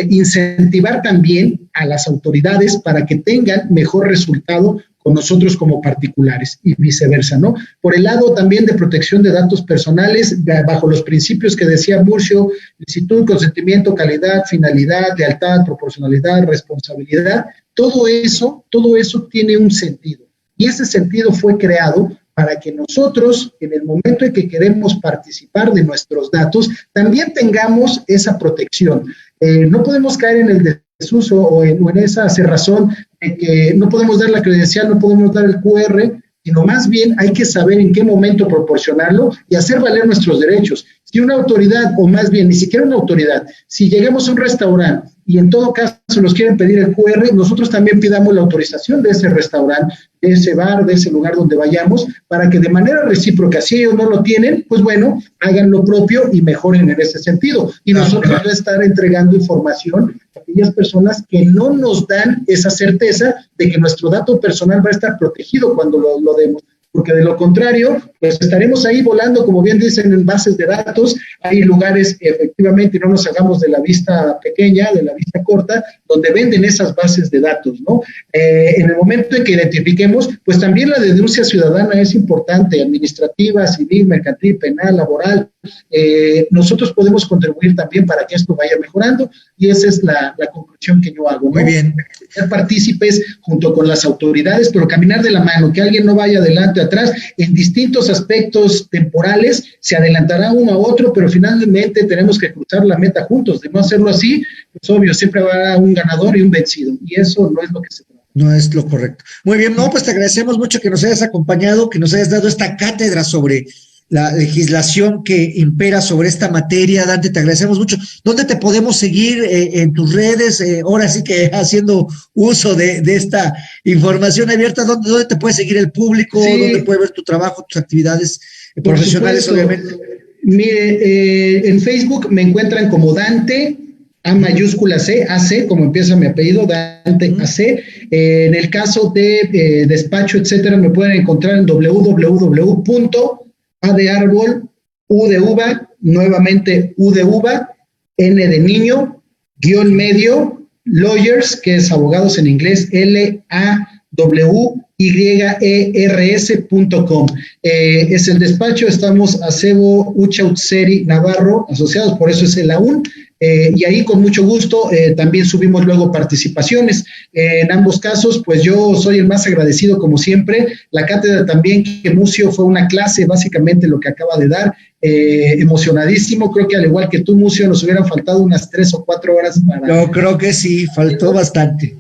incentivar también a las autoridades para que tengan mejor resultado con nosotros como particulares y viceversa, ¿no? Por el lado también de protección de datos personales, bajo los principios que decía Murcio, licitud, consentimiento, calidad, finalidad, lealtad, proporcionalidad, responsabilidad, todo eso tiene un sentido. Y ese sentido fue creado para que nosotros, en el momento en que queremos participar de nuestros datos, también tengamos esa protección. No podemos caer en el desuso o en esa cerrazón de que no podemos dar la credencial, no podemos dar el QR, sino más bien hay que saber en qué momento proporcionarlo y hacer valer nuestros derechos. Si una autoridad, o más bien, ni siquiera una autoridad, si llegamos a un restaurante y en todo caso nos quieren pedir el QR, nosotros también pidamos la autorización de ese restaurante, de ese bar, de ese lugar donde vayamos, para que de manera recíproca, si ellos no lo tienen, pues bueno, hagan lo propio y mejoren en ese sentido. Y nosotros vamos a estar entregando información a aquellas personas que no nos dan esa certeza de que nuestro dato personal va a estar protegido cuando lo demos. Porque de lo contrario, pues estaremos ahí volando, como bien dicen, en bases de datos. Hay lugares, efectivamente, y no nos hagamos de la vista pequeña, de la vista corta, donde venden esas bases de datos, ¿no? En el momento en que identifiquemos, pues también la denuncia ciudadana es importante, administrativa, civil, mercantil, penal, laboral. Nosotros podemos contribuir también para que esto vaya mejorando, y esa es la conclusión que yo hago, ¿no? Muy bien. Ser partícipes junto con las autoridades, pero caminar de la mano, que alguien no vaya adelante o atrás, en distintos aspectos temporales, se adelantará uno a otro, pero finalmente tenemos que cruzar la meta juntos. De no hacerlo así, pues obvio, siempre habrá un ganador y un vencido, y eso no es lo que se trata. No es lo correcto. Muy bien, no, pues te agradecemos mucho que nos hayas acompañado, que nos hayas dado esta cátedra sobre la legislación que impera sobre esta materia. Dante, te agradecemos mucho. ¿Dónde te podemos seguir en tus redes? Ahora sí que haciendo uso de esta información abierta, ¿dónde te puede seguir el público? Sí. ¿Dónde puede ver tu trabajo, tus actividades profesionales, obviamente? Mire, en Facebook me encuentran como Dante, A mayúscula C, AC, como empieza mi apellido, Dante AC. En el caso de despacho, etcétera, me pueden encontrar en www.A de árbol, U de uva, nuevamente U de uva, N de niño, guión medio, lawyers, que es abogados en inglés, LAWYERS.com. Es el despacho, estamos Acebo, Uchautseri, Navarro, asociados, por eso es el AUN. Y ahí con mucho gusto también subimos luego participaciones. En ambos casos, pues yo soy el más agradecido como siempre. La cátedra también que Mucio fue una clase, básicamente lo que acaba de dar, emocionadísimo. Creo que al igual que tú, Mucio, nos hubieran faltado unas 3 o 4 horas para... Yo creo que sí, faltó bastante.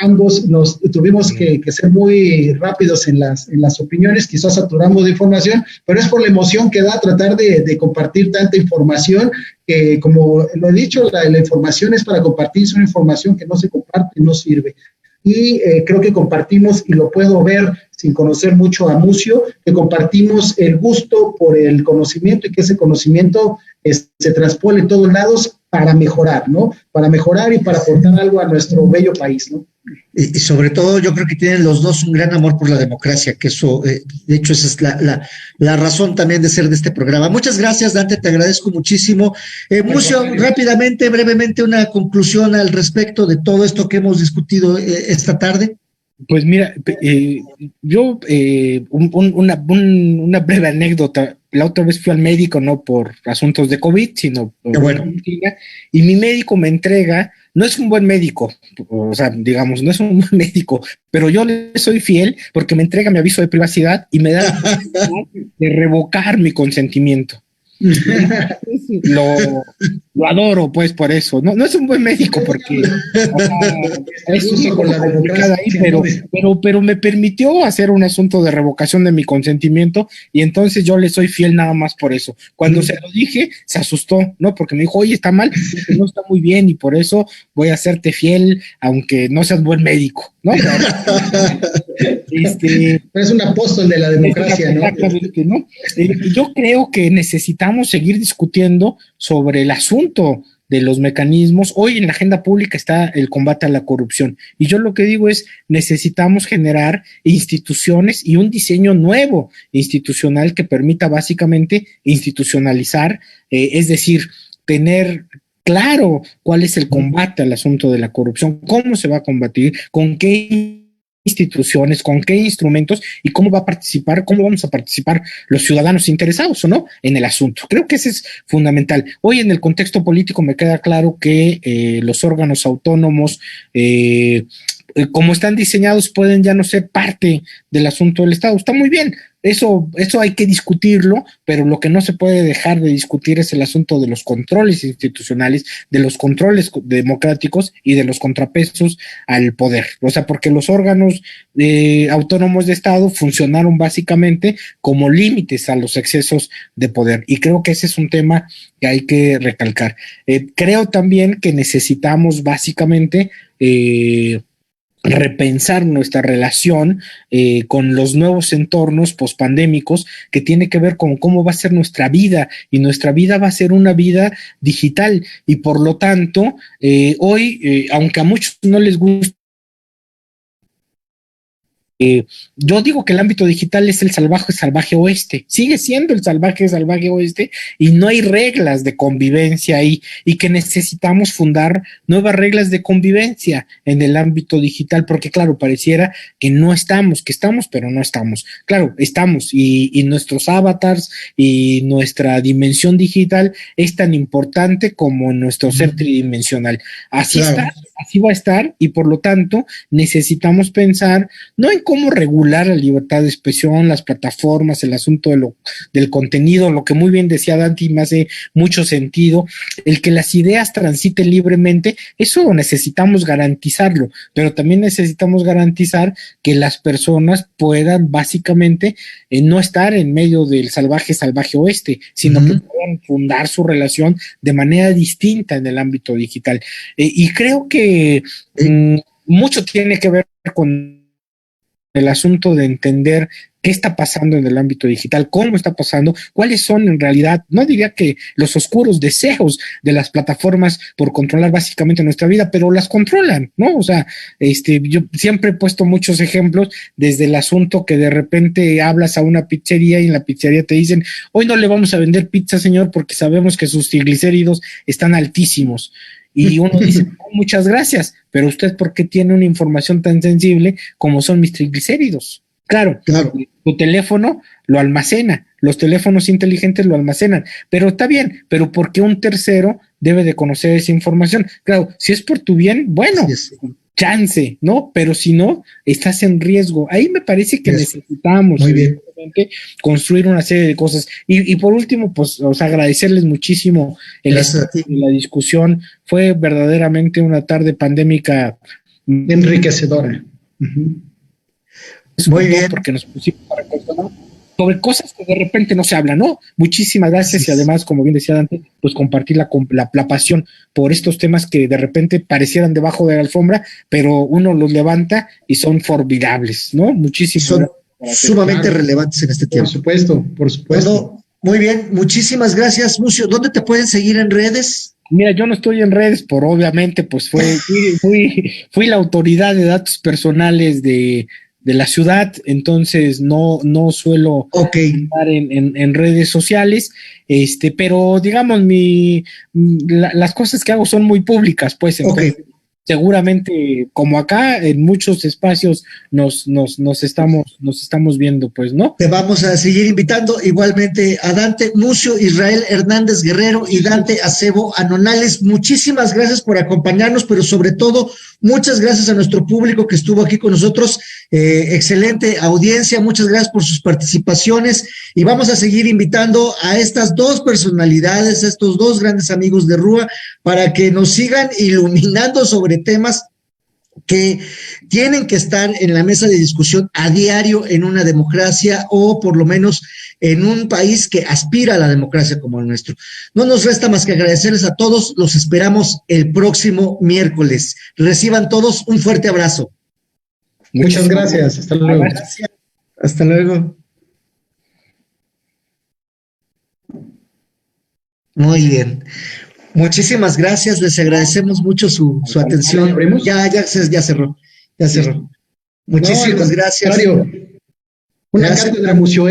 Ambos nos tuvimos que ser muy rápidos en las opiniones, quizás saturamos de información, pero es por la emoción que da tratar de compartir tanta información, que como lo he dicho, la información es para compartir, es una información que no se comparte, no sirve. Y creo que compartimos, y lo puedo ver sin conocer mucho a Mucio, que compartimos el gusto por el conocimiento y que ese conocimiento se transpone en todos lados para mejorar, ¿no? Para mejorar y para aportar algo a nuestro bello país, ¿no? Y sobre todo yo creo que tienen los dos un gran amor por la democracia, que eso, de hecho esa es la razón también de ser de este programa. Muchas gracias, Dante, te agradezco muchísimo. Mucio, rápidamente, brevemente, una conclusión al respecto de todo esto que hemos discutido esta tarde. Pues mira, yo una breve anécdota. La otra vez fui al médico, no por asuntos de COVID, sino por y mi médico me entrega, no es un buen médico, o sea, digamos, no es un buen médico, pero yo le soy fiel porque me entrega mi aviso de privacidad y me da la posibilidad de revocar mi consentimiento. Lo adoro, pues, por eso. No es un buen médico porque es una cosa complicada ahí, pero me permitió hacer un asunto de revocación de mi consentimiento, y entonces yo le soy fiel nada más por eso. Cuando se lo dije, se asustó, ¿no? Porque me dijo, oye, está mal, no está muy bien, y por eso voy a hacerte fiel, aunque no seas buen médico, ¿no? Es un apóstol de la democracia, ¿no? Exactamente, ¿no? Yo creo que necesitamos seguir discutiendo sobre el asunto de los mecanismos. Hoy en la agenda pública está el combate a la corrupción, y yo lo que digo es, necesitamos generar instituciones y un diseño nuevo institucional que permita básicamente institucionalizar, es decir, tener claro cuál es el combate al asunto de la corrupción, cómo se va a combatir, con qué instituciones, con qué instrumentos y cómo vamos a participar los ciudadanos interesados o no en el asunto. Creo que ese es fundamental. Hoy en el contexto político me queda claro que los órganos autónomos, como están diseñados, pueden ya no ser parte del asunto del Estado. Está muy bien, eso hay que discutirlo, pero lo que no se puede dejar de discutir es el asunto de los controles institucionales, de los controles democráticos y de los contrapesos al poder. O sea, porque los órganos autónomos de Estado funcionaron básicamente como límites a los excesos de poder. Y creo que ese es un tema que hay que recalcar. Creo también que necesitamos básicamente repensar nuestra relación con los nuevos entornos pospandémicos, que tiene que ver con cómo va a ser nuestra vida, y nuestra vida va a ser una vida digital, y por lo tanto, hoy, aunque a muchos no les gusta, yo digo que el ámbito digital es el salvaje oeste, sigue siendo el salvaje oeste, y no hay reglas de convivencia ahí, y que necesitamos fundar nuevas reglas de convivencia en el ámbito digital, porque claro, pareciera que no estamos, que estamos, pero no estamos. Claro, estamos, y nuestros avatars y nuestra dimensión digital es tan importante como nuestro ser tridimensional. Así está, así va a estar, y por lo tanto necesitamos pensar no en cómo regular la libertad de expresión, las plataformas, el asunto del contenido, lo que muy bien decía Dante y me hace mucho sentido, el que las ideas transiten libremente, eso necesitamos garantizarlo, pero también necesitamos garantizar que las personas puedan básicamente no estar en medio del salvaje oeste, sino que puedan fundar su relación de manera distinta en el ámbito digital. Y creo que mucho tiene que ver con el asunto de entender qué está pasando en el ámbito digital, cómo está pasando, cuáles son en realidad, no diría que los oscuros deseos de las plataformas por controlar básicamente nuestra vida, pero las controlan, ¿no? O sea, yo siempre he puesto muchos ejemplos, desde el asunto que de repente hablas a una pizzería y en la pizzería te dicen, hoy no le vamos a vender pizza, señor, porque sabemos que sus triglicéridos están altísimos. Y uno dice, oh, muchas gracias, pero usted, ¿por qué tiene una información tan sensible como son mis triglicéridos? Claro, tu teléfono lo almacena, los teléfonos inteligentes lo almacenan, pero está bien, pero ¿por qué un tercero debe de conocer esa información? Claro, si es por tu bien, bueno, chance, ¿no? Pero si no, estás en riesgo. Ahí me parece que necesitamos construir una serie de cosas. Y por último, pues, agradecerles muchísimo la discusión. Fue verdaderamente una tarde pandémica enriquecedora. Muy bien. Porque nos pusimos para cuestionar sobre cosas que de repente no se hablan, ¿no? Muchísimas gracias, y además, como bien decía Dante, pues compartir la pasión por estos temas que de repente parecieran debajo de la alfombra, pero uno los levanta y son formidables, ¿no? Muchísimas son sumamente relevantes en este tiempo. Por supuesto. Bueno, muy bien, muchísimas gracias, Mucio. ¿Dónde te pueden seguir en redes? Mira, yo no estoy en redes por, obviamente, pues fui la autoridad de datos personales de la ciudad, entonces no suelo estar en redes sociales, pero digamos las cosas que hago son muy públicas, pues, entonces seguramente, como acá, en muchos espacios nos estamos viendo, pues, ¿no? Te vamos a seguir invitando igualmente a Dante Mucio, Israel Hernández Guerrero y Dante Acebo Anonales. Muchísimas gracias por acompañarnos, pero sobre todo, muchas gracias a nuestro público que estuvo aquí con nosotros. Excelente audiencia, muchas gracias por sus participaciones, y vamos a seguir invitando a estas dos personalidades, a estos dos grandes amigos de Rúa, para que nos sigan iluminando sobre temas que tienen que estar en la mesa de discusión a diario en una democracia, o por lo menos en un país que aspira a la democracia como el nuestro. No nos resta más que agradecerles a todos. Los esperamos el próximo miércoles. Reciban todos un fuerte abrazo. Muchas gracias. Hasta luego. Gracias. Hasta luego. Muy bien. Muchísimas gracias, les agradecemos mucho su atención. Ya cerró. Muchísimas gracias. Una cátedra Mucio,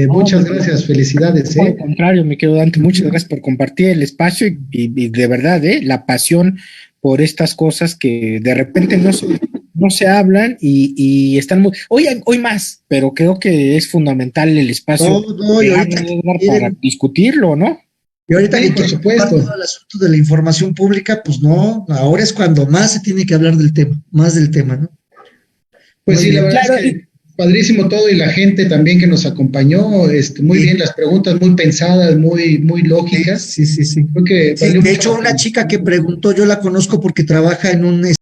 muchas gracias, felicidades. Al contrario, me quedo Dante, muchas gracias por compartir el espacio y de verdad, la pasión por estas cosas que de repente no se hablan y están muy... Hoy más, pero creo que es fundamental el espacio para discutirlo, ¿no? Y ahorita que por supuesto todo el asunto de la información pública, pues no, ahora es cuando más se tiene que hablar del tema, más del tema, ¿no? Pues sí, la verdad es que Padrísimo todo y la gente también que nos acompañó, muy bien, las preguntas muy pensadas, muy lógicas. Sí. Creo que Sí, de hecho, una chica que preguntó, yo la conozco porque trabaja en un